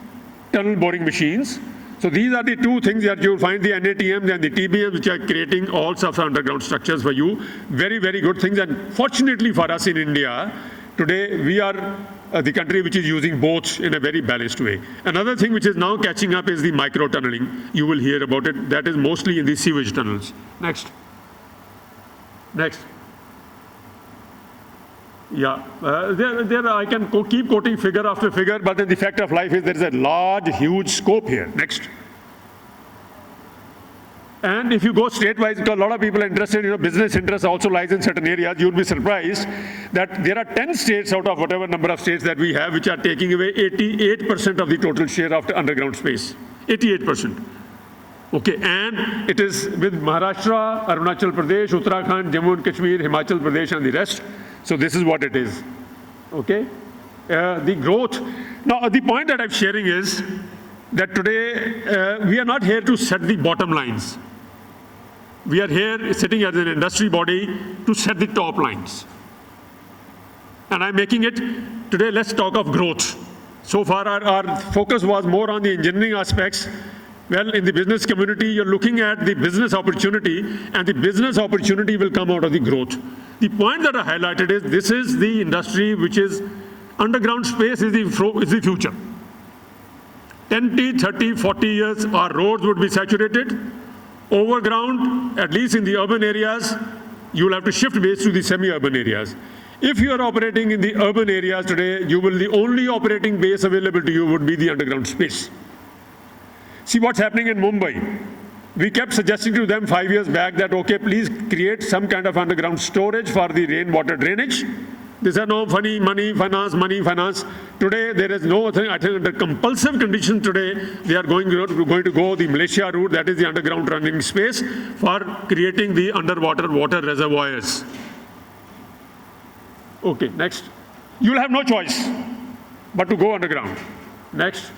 tunnel boring machines. So these are the two things that you'll find, the NATMs and the TBMs, which are creating all sorts of underground structures for you. Very, very good things. And fortunately for us in India, today we are the country which is using both in a very balanced way. Another thing which is now catching up is the micro tunneling. You will hear about it. That is mostly in the sewage tunnels. Next. Next. Yeah, there I can keep quoting figure after figure, but then the fact of life is there is a large, huge scope here. Next. And if you go state-wise, because a lot of people are interested, business interest also lies in certain areas, you'll be surprised that there are 10 states out of whatever number of states that we have, which are taking away 88% of the total share of the underground space. 88%. Okay, and it is with Maharashtra, Arunachal Pradesh, Uttarakhand, Jammu and Kashmir, Himachal Pradesh, and the rest. So this is what it is. Okay, the growth. Now the point that I'm sharing is that today we are not here to set the bottom lines. We are here sitting as an industry body to set the top lines. And I'm making it today, let's talk of growth. So far, our focus was more on the engineering aspects. Well, in the business community, you're looking at the business opportunity, and the business opportunity will come out of the growth. The point that I highlighted is this is the industry which is underground space is the future. 20, 30, 40 years, our roads would be saturated. Overground, at least in the urban areas, you will have to shift base to the semi-urban areas. If you are operating in the urban areas today, the only operating base available to you would be the underground space. See what's happening in Mumbai. We kept suggesting to them 5 years back that, okay, please create some kind of underground storage for the rainwater drainage. They said, no, money, finance. Today, there is no thing. I think under compulsive condition today, they are going to go the Malaysia route, that is the underground running space, for creating the underwater water reservoirs. Okay, next. You'll have no choice but to go underground. Next.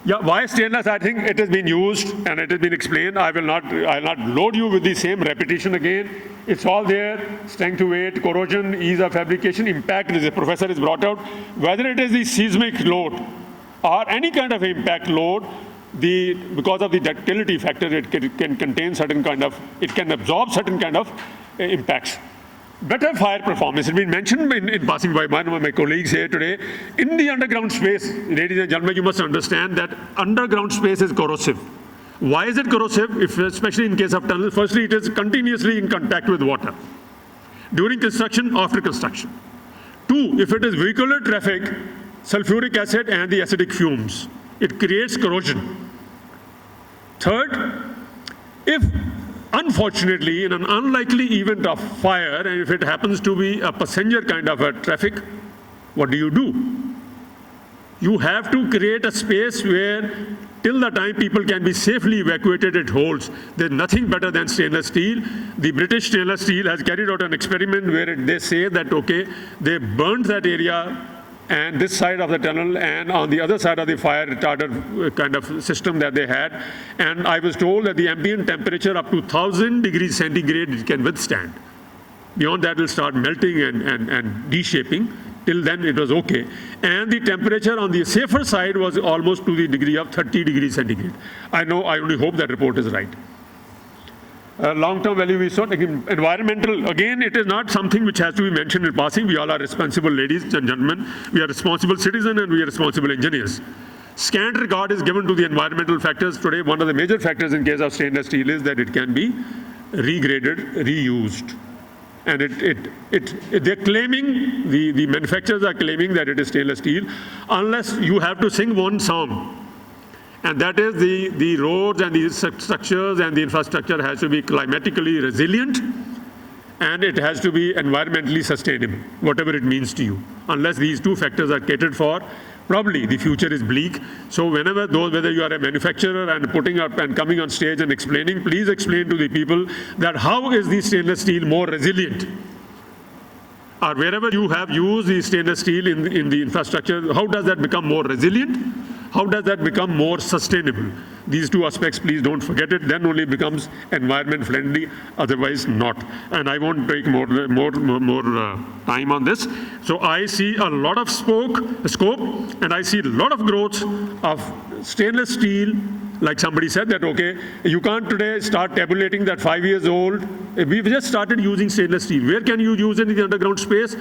Yeah, why stainless? I think it has been used and it has been explained. I'll not load you with the same repetition again. It's all there, strength to weight, corrosion, ease of fabrication, impact, as the professor has brought out. Whether it is the seismic load or any kind of impact load, because of the ductility factor, it can contain certain kind of, it can absorb certain kind of impacts. Better fire performance has been mentioned in passing by one of my colleagues here today. In the underground space, ladies and gentlemen, you must understand that underground space is corrosive. Why is it corrosive? Especially in case of tunnel, firstly, it is continuously in contact with water. During construction, after construction. Two, if it is vehicular traffic, sulfuric acid and the acidic fumes, it creates corrosion. Third, if unfortunately, in an unlikely event of fire, and if it happens to be a passenger kind of a traffic, what do? You have to create a space where, till the time people can be safely evacuated, it holds. There's nothing better than stainless steel. The British stainless steel has carried out an experiment where they say that, okay, they burned that area and this side of the tunnel and on the other side of the fire retarder kind of system that they had. And I was told that the ambient temperature up to 1,000 degrees centigrade it can withstand. Beyond that, it will start melting and de-shaping. Till then, it was okay. And the temperature on the safer side was almost to the degree of 30 degrees centigrade. I only hope that report is right. Long-term value we saw. Environmental, again, it is not something which has to be mentioned in passing. We all are responsible ladies and gentlemen. We are responsible citizens and we are responsible engineers. Scant regard is given to the environmental factors. Today, one of the major factors in case of stainless steel is that it can be regraded, reused. And they're claiming, the manufacturers are claiming that it is stainless steel, unless you have to sing one song. And that is the roads and the structures and the infrastructure has to be climatically resilient and it has to be environmentally sustainable, whatever it means to you. Unless these two factors are catered for, probably the future is bleak. So whether you are a manufacturer and putting up and coming on stage and explaining, please explain to the people that how is the stainless steel more resilient? Or wherever you have used the stainless steel in the infrastructure, how does that become more resilient? How does that become more sustainable? These two aspects, please don't forget it. Then only becomes environment friendly, otherwise not. And I won't take more time on this. So I see a lot of scope, and I see a lot of growth of stainless steel. Like somebody said that, okay, you can't today start tabulating that 5 years old. We've just started using stainless steel. Where can you use it in the underground space?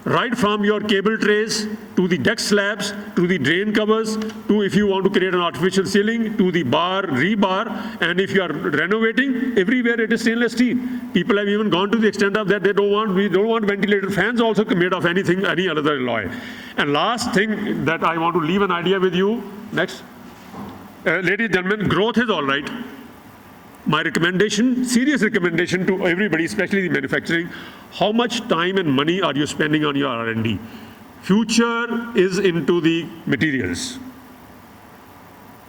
Right from your cable trays, to the deck slabs, to the drain covers, to if you want to create an artificial ceiling, to the bar, rebar, and if you are renovating, everywhere it is stainless steel. People have even gone to the extent of that we don't want ventilator fans also made of any other alloy. And last thing that I want to leave an idea with you, next. Ladies and gentlemen, growth is all right. My recommendation, serious recommendation to everybody, especially the manufacturing, how much time and money are you spending on your R&D? Future is into the materials.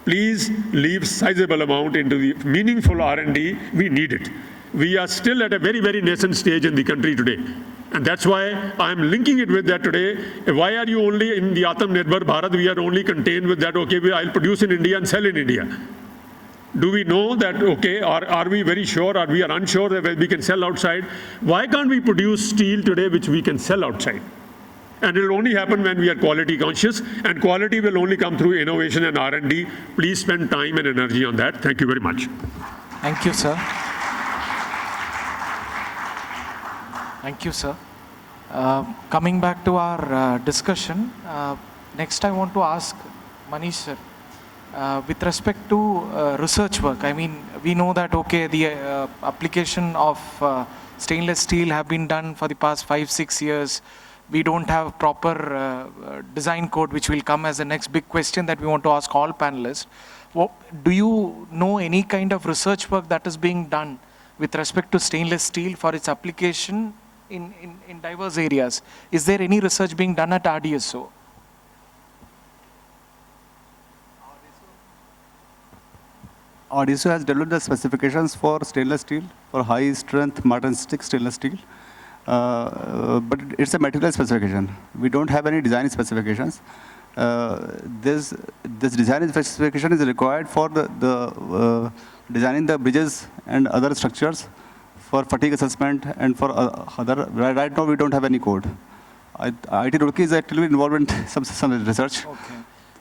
Please leave sizable amount into the meaningful R&D. We need it. We are still at a very, very nascent stage in the country today. And that's why I'm linking it with that today. Why are you only in the Atmanirbhar Bharat? We are only contained with that, okay, I'll produce in India and sell in India. Do we know that, okay, are we very sure, or we are unsure that we can sell outside? Why can't we produce steel today which we can sell outside? And it will only happen when we are quality conscious, and quality will only come through innovation and R&D. Please spend time and energy on that. Thank you very much. Thank you, sir. Thank you, sir. Coming back to our discussion, next I want to ask Manish, sir. With respect to research work, I mean, we know that, okay, the application of stainless steel have been done for the past 5-6 years. We don't have proper design code, which will come as the next big question that we want to ask all panelists. Do you know any kind of research work that is being done with respect to stainless steel for its application in diverse areas? Is there any research being done at RDSO? RDSO has developed the specifications for stainless steel, for high strength marten stick stainless steel. But it's a material specification. We don't have any design specifications. This design specification is required for the designing the bridges and other structures for fatigue assessment and for other. Right now we don't have any code. IIT Roorkee is actually involved in some research. Okay.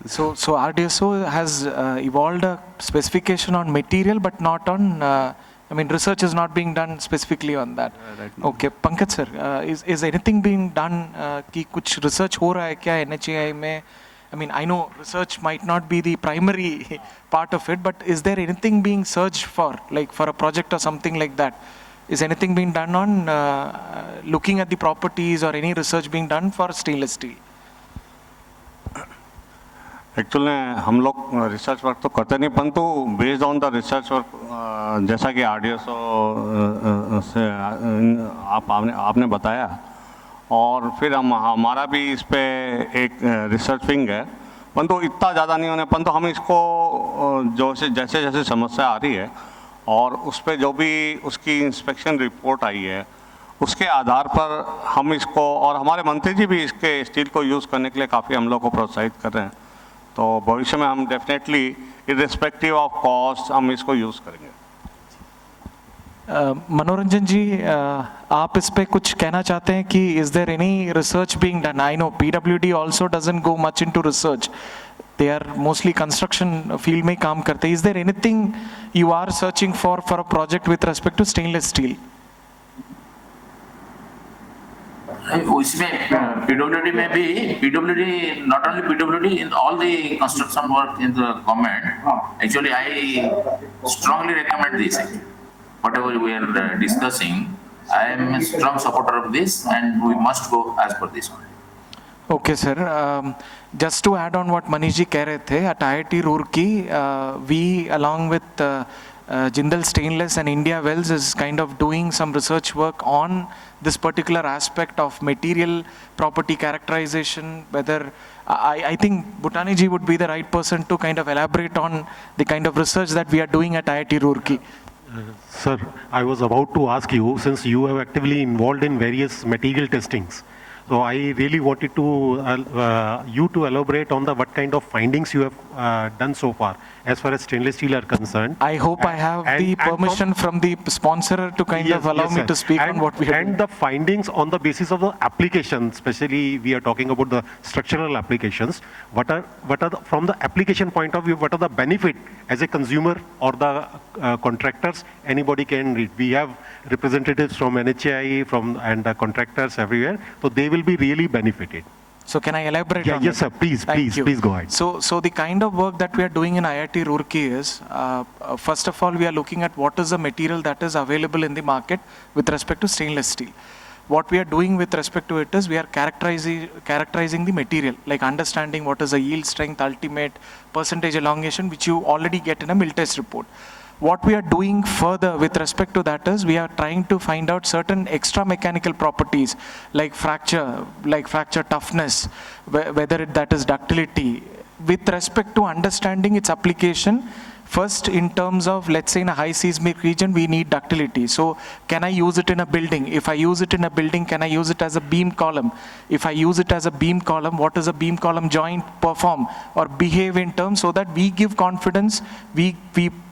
So RDSO has evolved a specification on material, but not on, I mean, research is not being done specifically on that. Right. Okay, Pankaj sir, is anything being done? कि कुछ research हो रहा है क्या NHAI में? I mean, I know research might not be the primary part of it, but is there anything being searched for, like for a project or something like that? Is anything being done on looking at the properties, or any research being done for stainless steel? Actually हम लोग research work तो करते नहीं, परंतु based on the research work जैसा कि RDSO से आपने बताया, और फिर हमारा भी इस पे एक रिसर्च विंग है, परंतु इतना ज़्यादा नहीं होने, परंतु हम इसको जैसे जैसे समस्या आ रही है और उस पर जो भी उसकी इंस्पेक्शन रिपोर्ट आई है उसके आधार पर हम इसको, और हमारे मंत्री जी भी इसके स्टील को यूज़ करने के लिए काफ़ी हम लोग को प्रोत्साहित कर रहे हैं, तो भविष्य में हम डेफिनेटली इर्रेस्पेक्टिव ऑफ कॉस्ट हम इसको यूज़ करेंगे। मनोरंजन जी, आप इस पे कुछ कहना चाहते हैं कि is there any research being done? I know PWD also doesn't go much into research, they are mostly construction field में काम करते हैं. Is there anything you are searching for a project with respect to stainless steel? उसमें PWD में भी, PWD, not only PWD, in all the construction work in the government, actually I strongly recommend this. Whatever we are discussing, I am a strong supporter of this, and we must go as per this one. Okay, sir. Just to add on what Manish ji कह रहे थे, at IIT Roorkee, we along with Jindal Stainless and India Wells is kind of doing some research work on this particular aspect of material property characterization. Whether I think Bhutani ji would be the right person to kind of elaborate on the kind of research that we are doing at IIT Roorkee. Sir, I was about to ask you, since you have actively involved in various material testings, so I really wanted to you to elaborate on the what kind of findings you have done so far as far as stainless steel are concerned. I hope I have the permission from the sponsor to kind of allow me to speak on what we have. And the findings on the basis of the application, especially we are talking about the structural applications. What are from the application point of view, what are the benefit as a consumer or the contractors? Anybody can read. We have representatives from NHAI and the contractors everywhere, so they will be really benefited. So can I elaborate on Yes, it? sir. Please go ahead. So the kind of work that we are doing in IIT Roorkee is, first of all, we are looking at what is the material that is available in the market with respect to stainless steel. What we are doing with respect to it is we are characterizing the material, like understanding what is the yield strength, ultimate percentage elongation, which you already get in a mill test report. What we are doing further with respect to that is we are trying to find out certain extra mechanical properties like fracture toughness, whether that is ductility, with respect to understanding its application First, in terms of, let's say in a high seismic region, we need ductility. So can I use it in a building? If I use it in a building, can I use it as a beam column? If I use it as a beam column, what does a beam column joint perform or behave in terms, so that we give confidence, we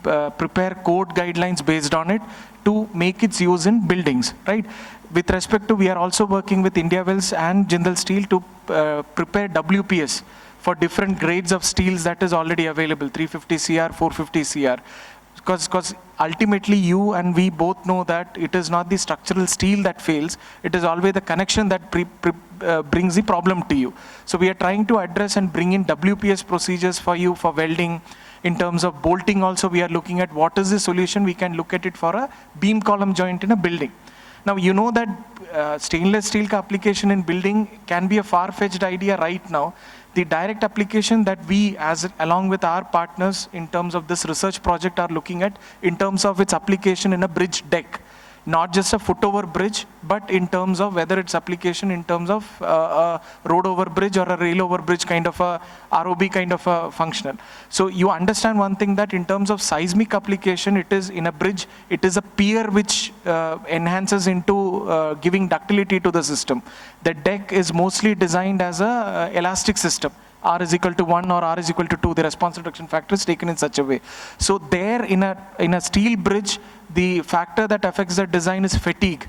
prepare code guidelines based on it to make its use in buildings, right? With respect to, we are also working with India Wells and Jindal Steel to prepare WPS for different grades of steels that is already available, 350 CR, 450 CR. Because ultimately you and we both know that it is not the structural steel that fails, it is always the connection that brings the problem to you. So we are trying to address and bring in WPS procedures for you for welding. In terms of bolting also, we are looking at what is the solution, we can look at it for a beam column joint in a building. Now, you know that stainless steel application in building can be a far-fetched idea right now. The direct application that we, along with our partners in terms of this research project, are looking at in terms of its application in a bridge deck. Not just a foot over bridge, but in terms of whether its application in terms of a road over bridge or a rail over bridge kind of a ROB kind of a functional. So you understand one thing, that in terms of seismic application, it is in a bridge, it is a pier which enhances into giving ductility to the system. The deck is mostly designed as a elastic system. R is equal to 1 or R is equal to 2, the response reduction factor is taken in such a way. So there in a steel bridge, the factor that affects the design is fatigue.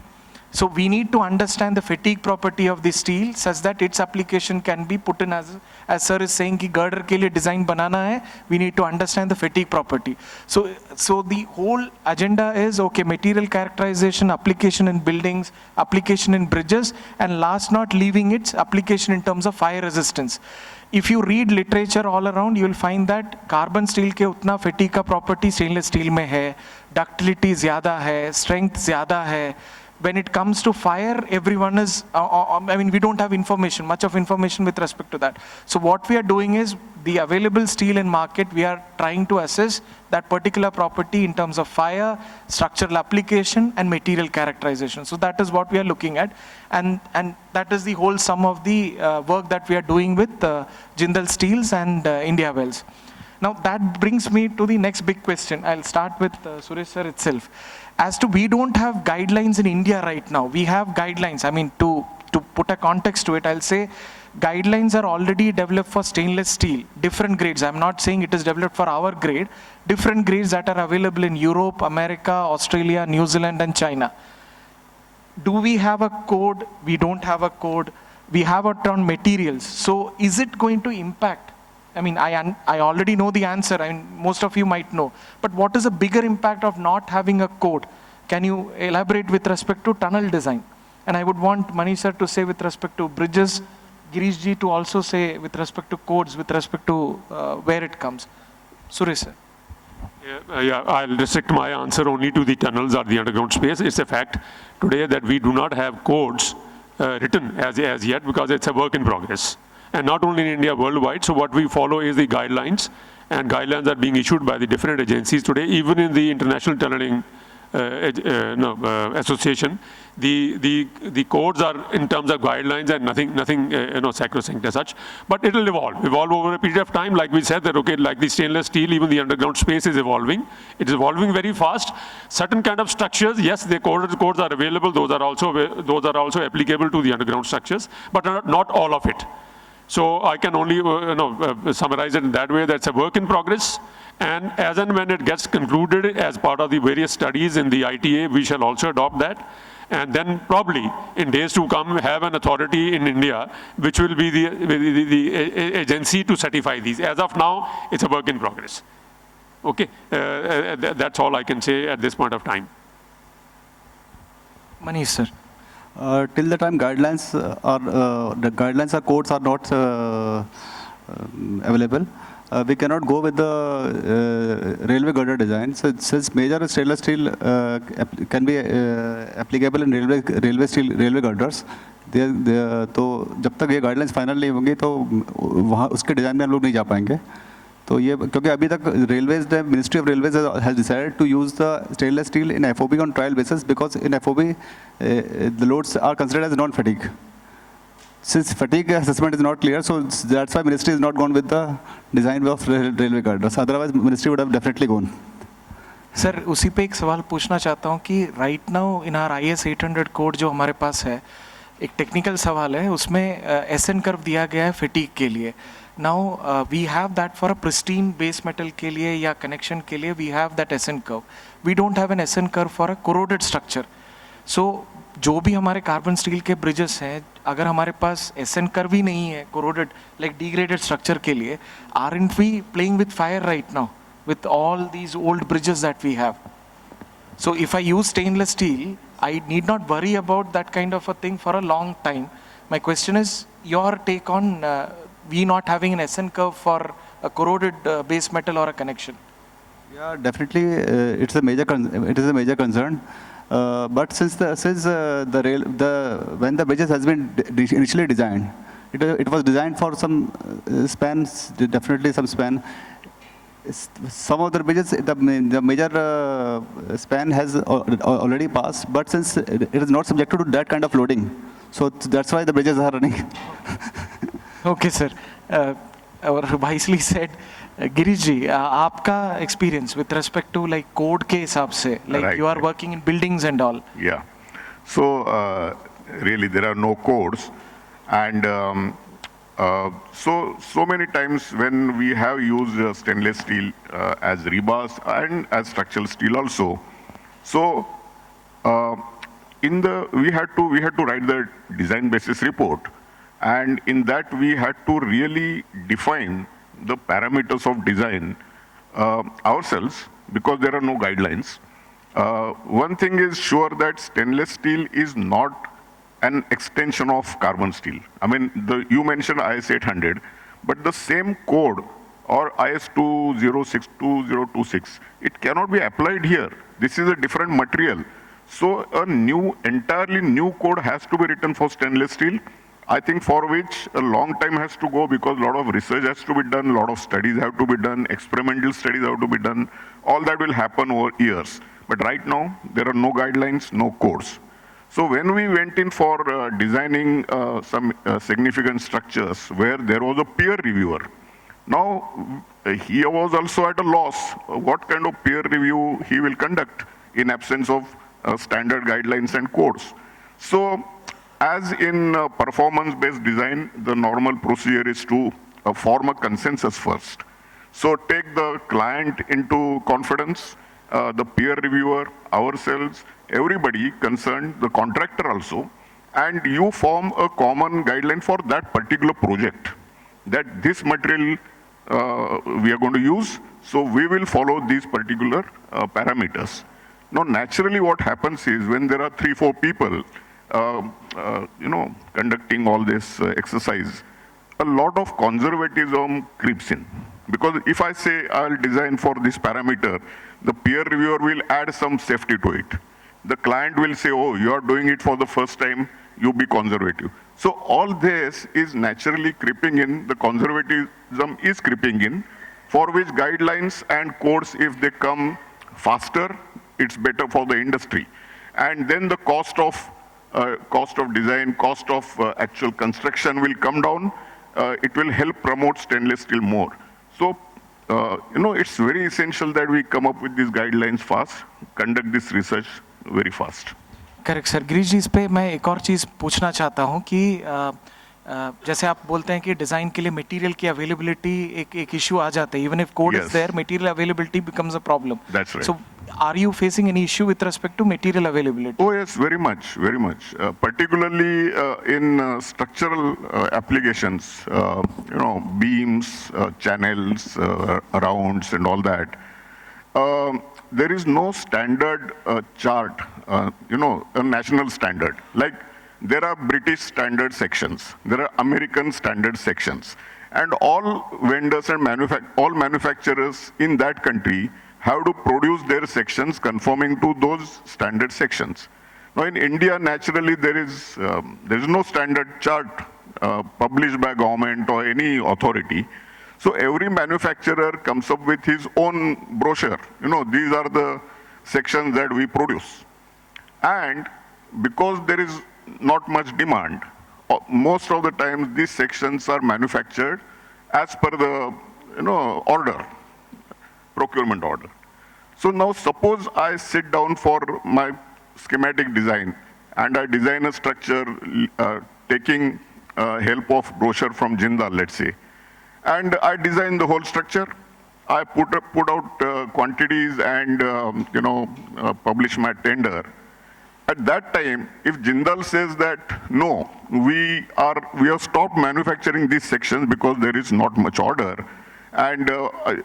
So we need to understand the fatigue property of the steel such that its application can be put in as sir is saying ki girder ke liye design banana hai, we need to understand the fatigue property. So the whole agenda is, okay, material characterization, application in buildings, application in bridges, and last not leaving its application in terms of fire resistance. If you read literature all around, you will find that carbon steel के उतना fatigue का property stainless steel में है, ductility ज़्यादा है, strength ज़्यादा है. When it comes to fire, everyone is, we don't have much of information with respect to that. So what we are doing is, the available steel in market, we are trying to assess that particular property in terms of fire, structural application, and material characterization. So that is what we are looking at. And that is the whole sum of the work that we are doing with Jindal Steels and India Wells. Now that brings me to the next big question. I'll start with Suresh sir itself. As to, we don't have guidelines in India right now. We have guidelines. To put a context to it, I'll say guidelines are already developed for stainless steel, different grades. I'm not saying it is developed for our grade, different grades that are available in Europe, America, Australia, New Zealand, and China. Do we have a code? We don't have a code. We have it on materials. So is it going to impact? I already know the answer. Most of you might know. But what is a bigger impact of not having a code? Can you elaborate with respect to tunnel design? And I would want Manish sir to say with respect to bridges, Girish ji to also say with respect to codes, with respect to where it comes. Suresh sir. I'll restrict my answer only to the tunnels or the underground space. It's a fact today that we do not have codes written as yet, because it's a work in progress. And not only in India, worldwide. So what we follow is the guidelines, and guidelines are being issued by the different agencies today, even in the International Tunneling Association. The codes are in terms of guidelines and nothing sacrosanct as such, but it will evolve over a period of time. Like we said that, okay, like the stainless steel, even the underground space is evolving. It is evolving very fast. Certain kind of structures, yes, the codes are available. Those are also applicable to the underground structures, but not all of it. So I can only summarize it in that way. That's a work in progress. And as and when it gets concluded as part of the various studies in the ITA, we shall also adopt that. And then probably in days to come have an authority in India which will be the agency to certify these. As of now, it's a work in progress. Okay, that's all I can say at this point of time. Manish sir. Till the time guidelines or codes are not available, we cannot go with the railway girder design. So since major stainless steel can be applicable in railway girders, तो जब तक ये guidelines final नहीं होंगी तो वहाँ उसके design में हम लोग नहीं जा पाएंगे. तो ये क्योंकि अभी तक railways the ministry of railways has decided to use the stainless steel in FOB on trial basis, because in FOB the loads are considered as non fatigue. Since fatigue assessment is not clear, so that's why ministry is not gone with the design of railway corridors. Otherwise, ministry would have definitely gone. Sir उसी पे एक सवाल पूछना चाहता हूँ कि right now in are IS 800 code जो हमारे पास है, एक टेक्निकल सवाल है, उसमें SN कर्व दिया गया है फटीग के लिए. Now we have that for a pristine base metal के लिए या कनेक्शन के लिए we have that SN curve. We don't have an SN curve for a corroded structure. So जो भी हमारे कार्बन स्टील के ब्रिजेस हैं, अगर हमारे पास SN कर्व ही नहीं है कोरोडेड लाइक डिग्रेडेड स्ट्रक्चर के लिए, aren't we playing with fire right now with all these old bridges that we have? So if I use stainless steel, I need not worry about that kind of a thing for a long time. My question is your take on we not having an SN curve for a corroded base metal or a connection. Yeah, definitely, it is a major concern. But since when the bridges has been initially designed, it was designed for some spans, definitely some span. Some of the bridges, the major span has already passed, but since it is not subjected to that kind of loading, so that's why the bridges are running. Okay, sir. Or wisely said. Girish ji, आपका experience with respect to like code के हिसाब से, like right, you are working in buildings and all. Yeah. So really there are no codes, and so many times when we have used stainless steel as rebars and as structural steel also. So we had to write the design basis report, and in that we had to really define the parameters of design ourselves, because there are no guidelines. One thing is sure, that stainless steel is not an extension of carbon steel. I mean, you mentioned IS 800, but the same code or IS 206, 2026, it cannot be applied here. This is a different material. So entirely new code has to be written for stainless steel, I think, for which a long time has to go, because a lot of research has to be done, a lot of studies have to be done, experimental studies have to be done. All that will happen over years. But right now, there are no guidelines, no codes. So when we went in for designing some significant structures where there was a peer reviewer, now he was also at a loss what kind of peer review he will conduct in absence of standard guidelines and codes. So as in performance-based design, the normal procedure is to form a consensus first. So take the client into confidence, the peer reviewer, ourselves, everybody concerned, the contractor also, and you form a common guideline for that particular project, that this material we are going to use, so we will follow these particular parameters. Now, naturally what happens is, when there are 3-4 people, conducting all this exercise, a lot of conservatism creeps in. Because if I say I'll design for this parameter, the peer reviewer will add some safety to it. The client will say, oh, you are doing it for the first time, you be conservative. So all this is naturally creeping in, the conservatism is creeping in, for which guidelines and codes, if they come faster, it's better for the industry. And then the cost of design, cost of actual construction will come down. It will help promote stainless steel more. So, it's very essential that we come up with these guidelines fast, conduct this research very fast. Correct sir. Girish ji, इस पे मैं एक और चीज़ पूछना चाहता हूँ कि जैसे आप बोलते हैं कि डिज़ाइन के लिए मटेरियल की अवेलेबिलिटी एक इशू आ जाता है. Even if code is there, material availability becomes a problem. That's right. So are you facing any issue with respect to material availability? Oh yes, very much, very much. Particularly in structural applications, beams, channels, rounds and all that. There is no standard chart, a national standard. Like there are British standard sections, there are American standard sections, and all vendors and all manufacturers in that country have to produce their sections conforming to those standard sections. Now in India, naturally there is no standard chart published by government or any authority. So every manufacturer comes up with his own brochure. These are the sections that we produce. And because there is not much demand, most of the times these sections are manufactured as per the order, procurement order. So now suppose I sit down for my schematic design and I design a structure taking help of brochure from Jindal, let's say, and I design the whole structure. I put out quantities and publish my tender. At that time, if Jindal says that no, we have stopped manufacturing these sections because there is not much order, and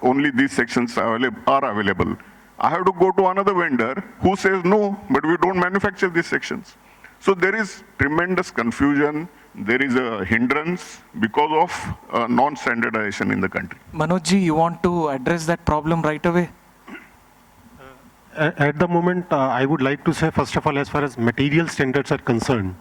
only these sections are available, I have to go to another vendor who says no, but we don't manufacture these sections. So there is tremendous confusion. There is a hindrance because of non-standardization in the country. Manoj, you want to address that problem right away? At the moment, I would like to say, first of all, as far as material standards are concerned,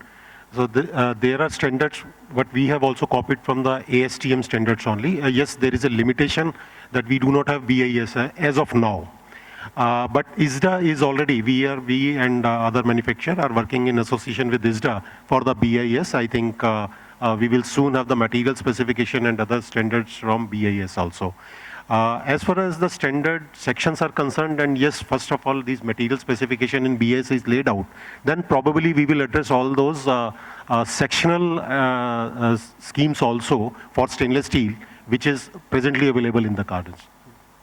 so there are standards, what we have also copied from the ASTM standards only. Yes, there is a limitation that we do not have BIS as of now. But ISSDA is already, we and other manufacturers are working in association with ISSDA for the BIS. I think we will soon have the material specification and other standards from BIS also. As far as the standard sections are concerned, and yes, first of all, these material specification in BIS is laid out, then probably we will address all those sectional schemes also for stainless steel, which is presently available in the cartons.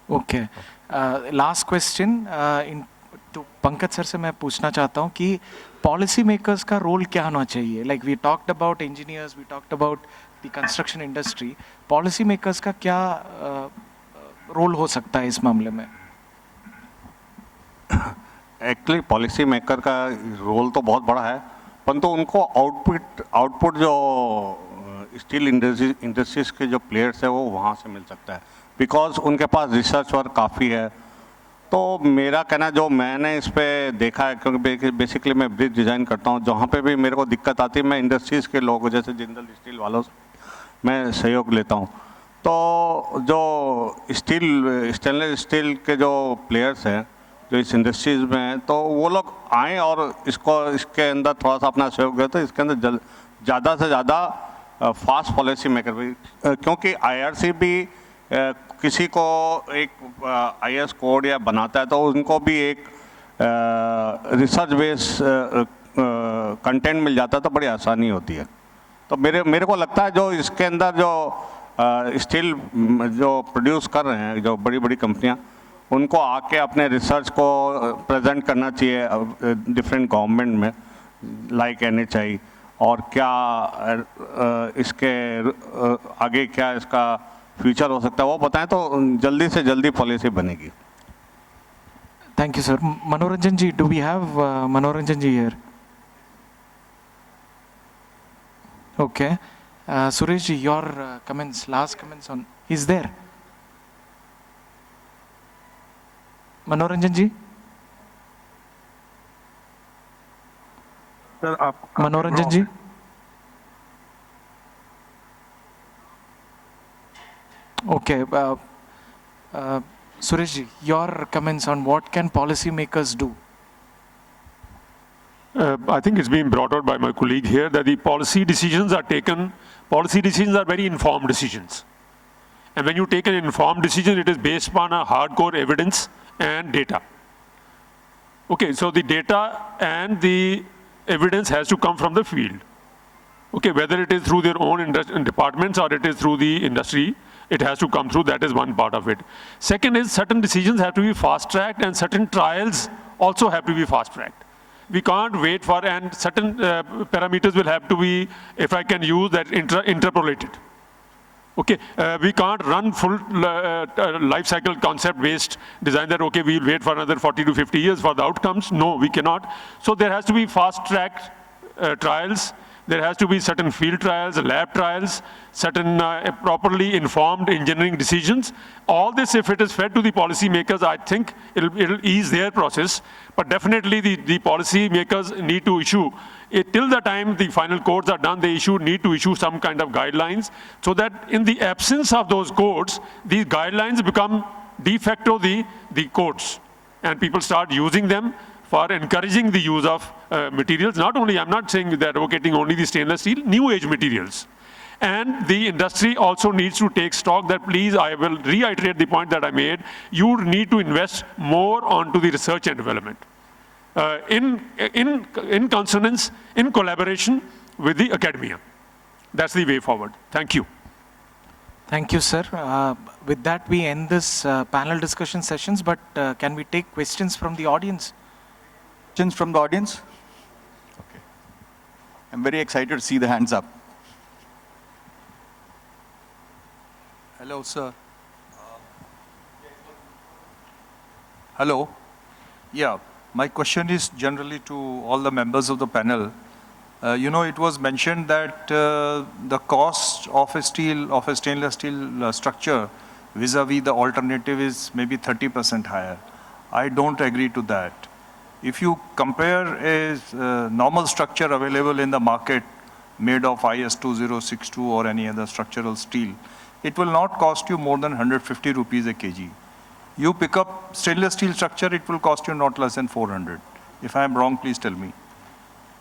Okay. Last question तो Pankaj sir से मैं पूछना चाहता हूँ कि policy makers का role क्या होना चाहिए. Like we talked about engineers, we talked about the construction industry, policy makers का क्या रोल हो सकता है इस मामले में? एक्चुअली पॉलिसी मेकर का रोल तो बहुत बड़ा है, परंतु उनको आउटपुट जो स्टील इंडस्ट्रीज के जो प्लेयर्स है वो वहाँ से मिल सकता है, बिकॉज उनके पास रिसर्च वर्क काफ़ी है. तो मेरा कहना जो मैंने इस पर देखा है, क्योंकि बेसिकली मैं ब्रिज डिज़ाइन करता हूँ, जहाँ पे भी मेरे को दिक्कत आती है मैं इंडस्ट्रीज़ के लोग जैसे जिंदल स्टील वालों से मैं सहयोग लेता हूँ. तो जो स्टेनलेस स्टील के जो प्लेयर्स हैं जो इस इंडस्ट्रीज़ में हैं, तो वो लोग आएँ और इसके अंदर थोड़ा सा अपना सहयोग दें, तो इसके अंदर ज़्यादा से ज़्यादा फास्ट पॉलिसी मेकर भी, क्योंकि IRC भी किसी को एक IS कोड या बनाता है तो उनको भी एक रिसर्च बेस कंटेंट मिल जाता है तो बड़ी आसानी होती है. तो मेरे को लगता है जो इसके अंदर जो स्टील जो प्रोड्यूस कर रहे हैं जो बड़ी बड़ी कंपनियां, उनको आके अपने रिसर्च को प्रेजेंट करना चाहिए डिफरेंट गवर्नमेंट में, लाइक NHAI, और क्या इसके आगे क्या इसका फ्यूचर हो सकता है वो बताएं तो जल्दी से जल्दी पॉलिसी बनेगी. Thank you sir. Manoranjan ji, do we have Manoranjan ji here? Okay. Suresh ji, your comments, last comments on, is there? Manoranjan ji? Sir आप Manoranjan ji? Okay. Suresh ji, your comments on what can policymakers do? I think it's been brought out by my colleague here that the policy decisions are very informed decisions. And when you take an informed decision, it is based upon a hardcore evidence and data. Okay, so the data and the evidence has to come from the field. Okay, whether it is through their own departments or it is through the industry, it has to come through. That is one part of it. Second is certain decisions have to be fast-tracked and certain trials also have to be fast-tracked. We can't wait for, and certain parameters will have to be, if I can use that, interpolated. Okay, we can't run full life cycle concept-based design that, okay, we'll wait for another 40 to 50 years for the outcomes. No, we cannot. So there has to be fast-tracked trials. There has to be certain field trials, lab trials, certain properly informed engineering decisions. All this, if it is fed to the policy makers, I think it'll ease their process. But definitely the policy makers need to issue, till the time the final codes are done, they need to issue some kind of guidelines so that in the absence of those codes, these guidelines become de facto the codes. And people start using them for encouraging the use of materials. Not only, I'm not saying that advocating only the stainless steel, new age materials. And the industry also needs to take stock that, please, I will reiterate the point that I made, you need to invest more onto the research and development. In consonance, in collaboration with the academia. That's the way forward. Thank you. Thank you, sir. With that, we end this panel discussion sessions, but can we take questions from the audience? Questions from the audience? Okay. I'm very excited to see the hands up. Hello, sir. Hello. Yeah, my question is generally to all the members of the panel. It was mentioned that the cost of a stainless steel structure vis-a-vis the alternative is maybe 30% higher. I don't agree to that. If you compare a normal structure available in the market made of IS 2062 or any other structural steel, it will not cost you more than 150 rupees a kg. You pick up stainless steel structure, it will cost you not less than 400. If I am wrong, please tell me.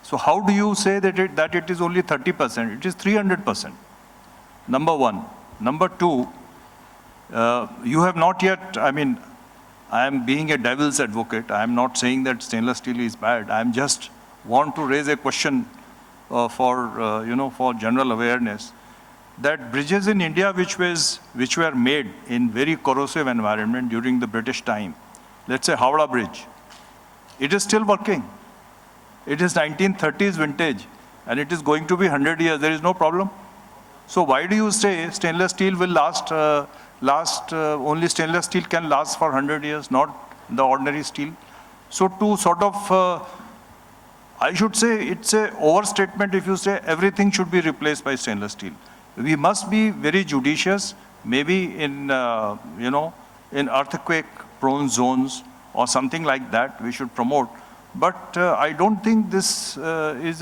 So how do you say that it is only 30%? It is 300%. Number one. Number two, you have not yet, I am being a devil's advocate. I am not saying that stainless steel is bad. I am just want to raise a question for general awareness, that bridges in India which were made in very corrosive environment during the British time, let's say Howrah Bridge, it is still working. It is 1930s vintage and it is going to be 100 years. There is no problem. So why do you say stainless steel will only stainless steel can last for 100 years, not the ordinary steel? So to sort of, I should say it's a overstatement if you say everything should be replaced by stainless steel. We must be very judicious, maybe in earthquake-prone zones or something like that we should promote. But I don't think this is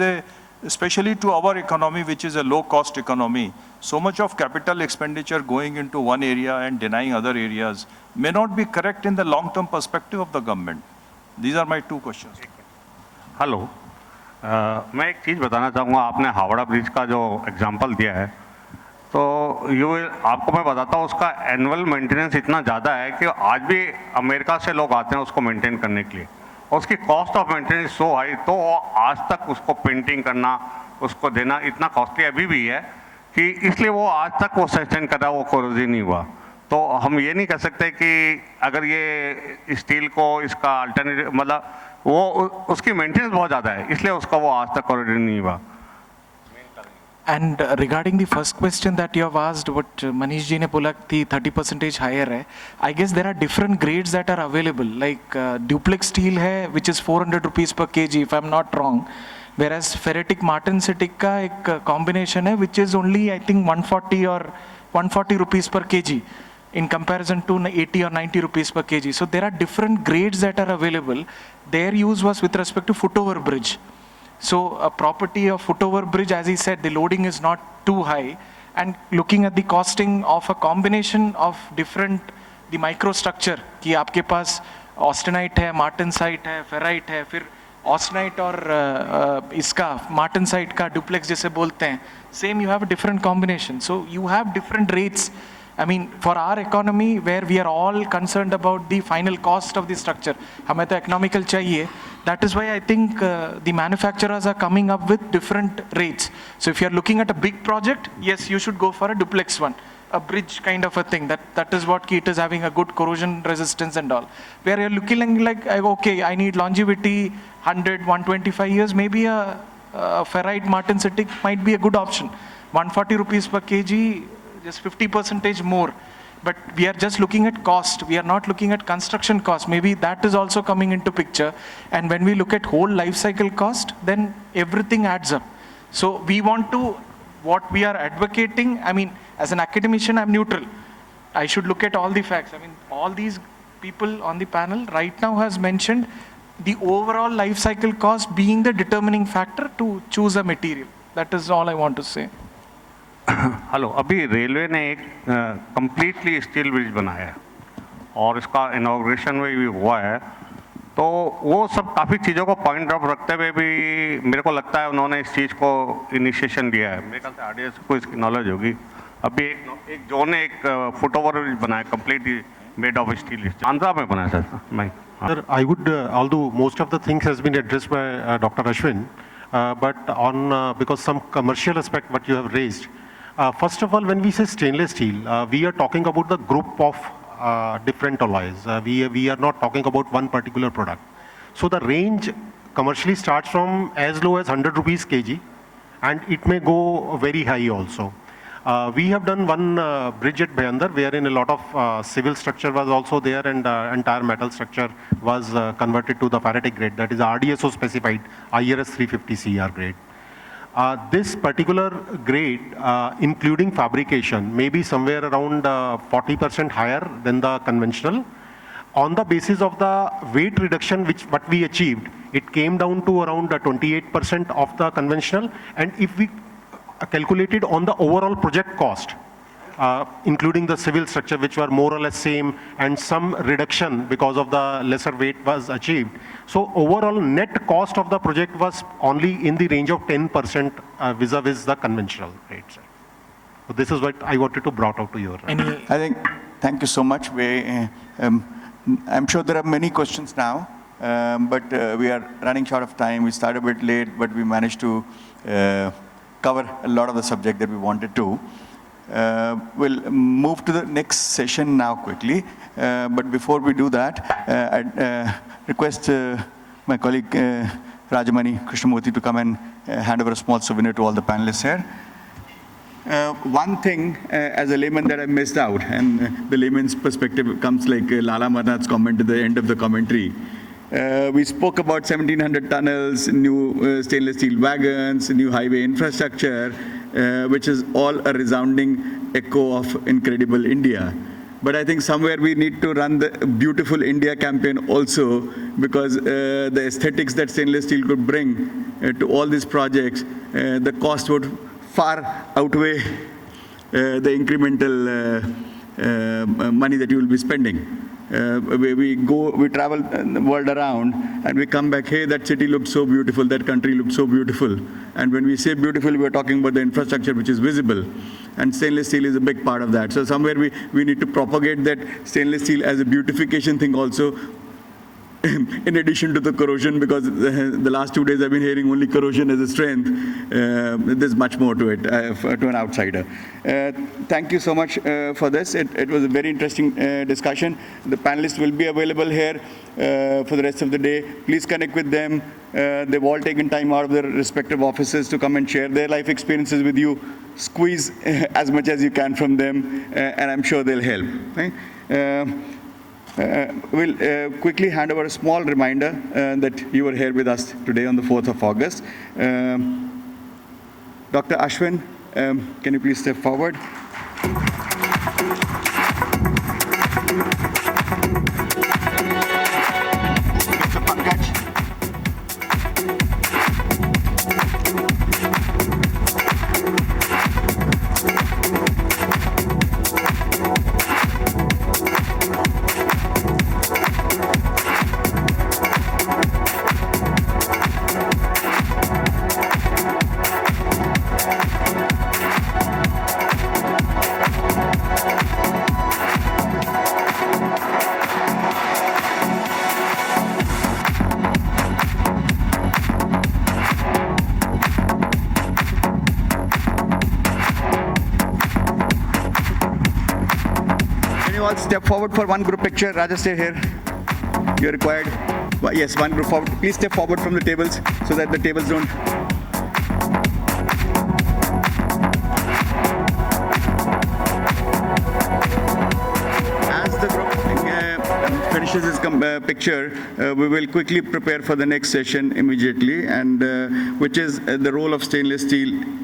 especially to our economy, which is a low-cost economy, so much of capital expenditure going into one area and denying other areas may not be correct in the long-term perspective of the government. These are my two questions. Hello, मैं एक चीज़ बताना चाहूँगा. आपने Howrah bridge का जो example दिया है, तो आपको मैं बताता हूँ, उसका एनुअल मेंटेनेंस इतना ज़्यादा है कि आज भी अमेरिका से लोग आते हैं उसको मेंटेन करने के लिए. और उसकी cost of maintenance so high, तो आज तक उसको पेंटिंग करना, उसको देना इतना कॉस्टली अभी भी है कि इसलिए वो आज तक वो सस्टेन कर रहा है, वो कोरोजन नहीं हुआ. तो हम ये नहीं कह सकते कि अगर ये स्टील को इसका अल्टरनेटिव, मतलब वो उसकी मेंटेनेंस बहुत ज़्यादा है, इसलिए उसका वो आज तक कोरोजन नहीं हुआ. And regarding the first question that you have asked, what Manish ji ne bola the 30% higher hai, I guess there are different grades that are available. Like duplex steel hai, which is 400 rupees per kg, if I'm not wrong. Whereas ferritic martensitic ka ek combination hai, which is only, I think, 140 or 140 rupees per kg in comparison to 80 or 90 rupees per kg. So there are different grades that are available. Their use was with respect to footover bridge. So a property of footover bridge, as he said, the loading is not too high. And looking at the costing of a combination of different, the microstructure, कि आपके पास austenite है, martensite है, ferrite है, फिर austenite और इसका martensite का duplex जैसे बोलते हैं, same you have a different combination. So you have different rates. I mean, for our economy, where we are all concerned about the final cost of the structure, हमें तो economical चाहिए. That is why I think the manufacturers are coming up with different rates. So if you are looking at a big project, yes, you should go for a duplex one, a bridge kind of a thing. That is what it is having a good corrosion resistance and all. Where you're looking like, okay, I need longevity, 100, 125 years, maybe a ferrite martensitic might be a good option. 140 rupees per kg, just 50% more. But we are just looking at cost. We are not looking at construction cost. Maybe that is also coming into picture. And when we look at whole life cycle cost, then everything adds up. So we want to, what we are advocating, I mean, as an academician, I'm neutral. I should look at all the facts. I mean, all these people on the panel right now has mentioned the overall life cycle cost being the determining factor to choose a material. That is all I want to say. Hello, अभी railway ने एक completely steel bridge बनाया है और इसका inauguration में भी हुआ है. तो वो सब काफ़ी चीज़ों को पॉइंट ऑफ रखते हुए भी मेरे को लगता है उन्होंने इस चीज़ को इनिशिएशन दिया है। मेरे ख्याल से RDSO को इसकी नॉलेज होगी। अभी एक जोन ने एक फुट ओवर ब्रिज बनाया completely made of steel, Andhra में बनाया सर। मैं Sir, I would, although most of the things has been addressed by Dr. Ashwin, but on, because some commercial aspect what you have raised, first of all, when we say stainless steel, we are talking about the group of different alloys. We are not talking about one particular product. So the range commercially starts from as low as 100 rupees kg, and it may go very high also. We have done one bridge at Bhayandar, wherein a lot of civil structure was also there, and entire metal structure was converted to the Faraday grade, that is RDSO specified IRS 350 CR grade. This particular grade, including fabrication, may be somewhere around 40% higher than the conventional. On the basis of the weight reduction what we achieved, it came down to around 28% of the conventional, and if we calculated on the overall project cost, including the civil structure, which were more or less same, and some reduction because of the lesser weight was achieved. So overall net cost of the project was only in the range of 10% vis-a-vis the conventional rate. So this is what I wanted to brought out to your. I think, thank you so much. I'm sure there are many questions now, but we are running short of time. We started a bit late, but we managed to cover a lot of the subject that we wanted to. We'll move to the next session now quickly. But before we do that, I'd request my colleague Rajamani Krishnamurthy to come and hand over a small souvenir to all the panelists here. One thing as a layman that I missed out, and the layman's perspective comes like Lala Marnath's comment at the end of the commentary. We spoke about 1,700 tunnels, new stainless steel wagons, new highway infrastructure, which is all a resounding echo of incredible India. But I think somewhere we need to run the Beautiful India campaign also, because the aesthetics that stainless steel could bring to all these projects, the cost would far outweigh the incremental money that you will be spending. We travel the world around and we come back, hey, that city looked so beautiful, that country looked so beautiful. And when we say beautiful, we're talking about the infrastructure which is visible. And stainless steel is a big part of that. So somewhere we need to propagate that stainless steel as a beautification thing also, in addition to the corrosion, because the last 2 days I've been hearing only corrosion as a strength. There's much more to it to an outsider. Thank you so much for this. It was a very interesting discussion. The panelists will be available here for the rest of the day. Please connect with them. They've all taken time out of their respective offices to come and share their life experiences with you. Squeeze as much as you can from them, and I'm sure they'll help. Right? We'll quickly hand over a small reminder that you were here with us today on the 4th of August. Dr. Ashwin, can you please step forward? Mr. Pankaj. Step forward for one group picture. Raja, stay here. You're required. Yes, one group forward. Please step forward from the tables so that the tables don't. As the group finishes its picture, we will quickly prepare for the next session immediately, and which is the role of stainless steel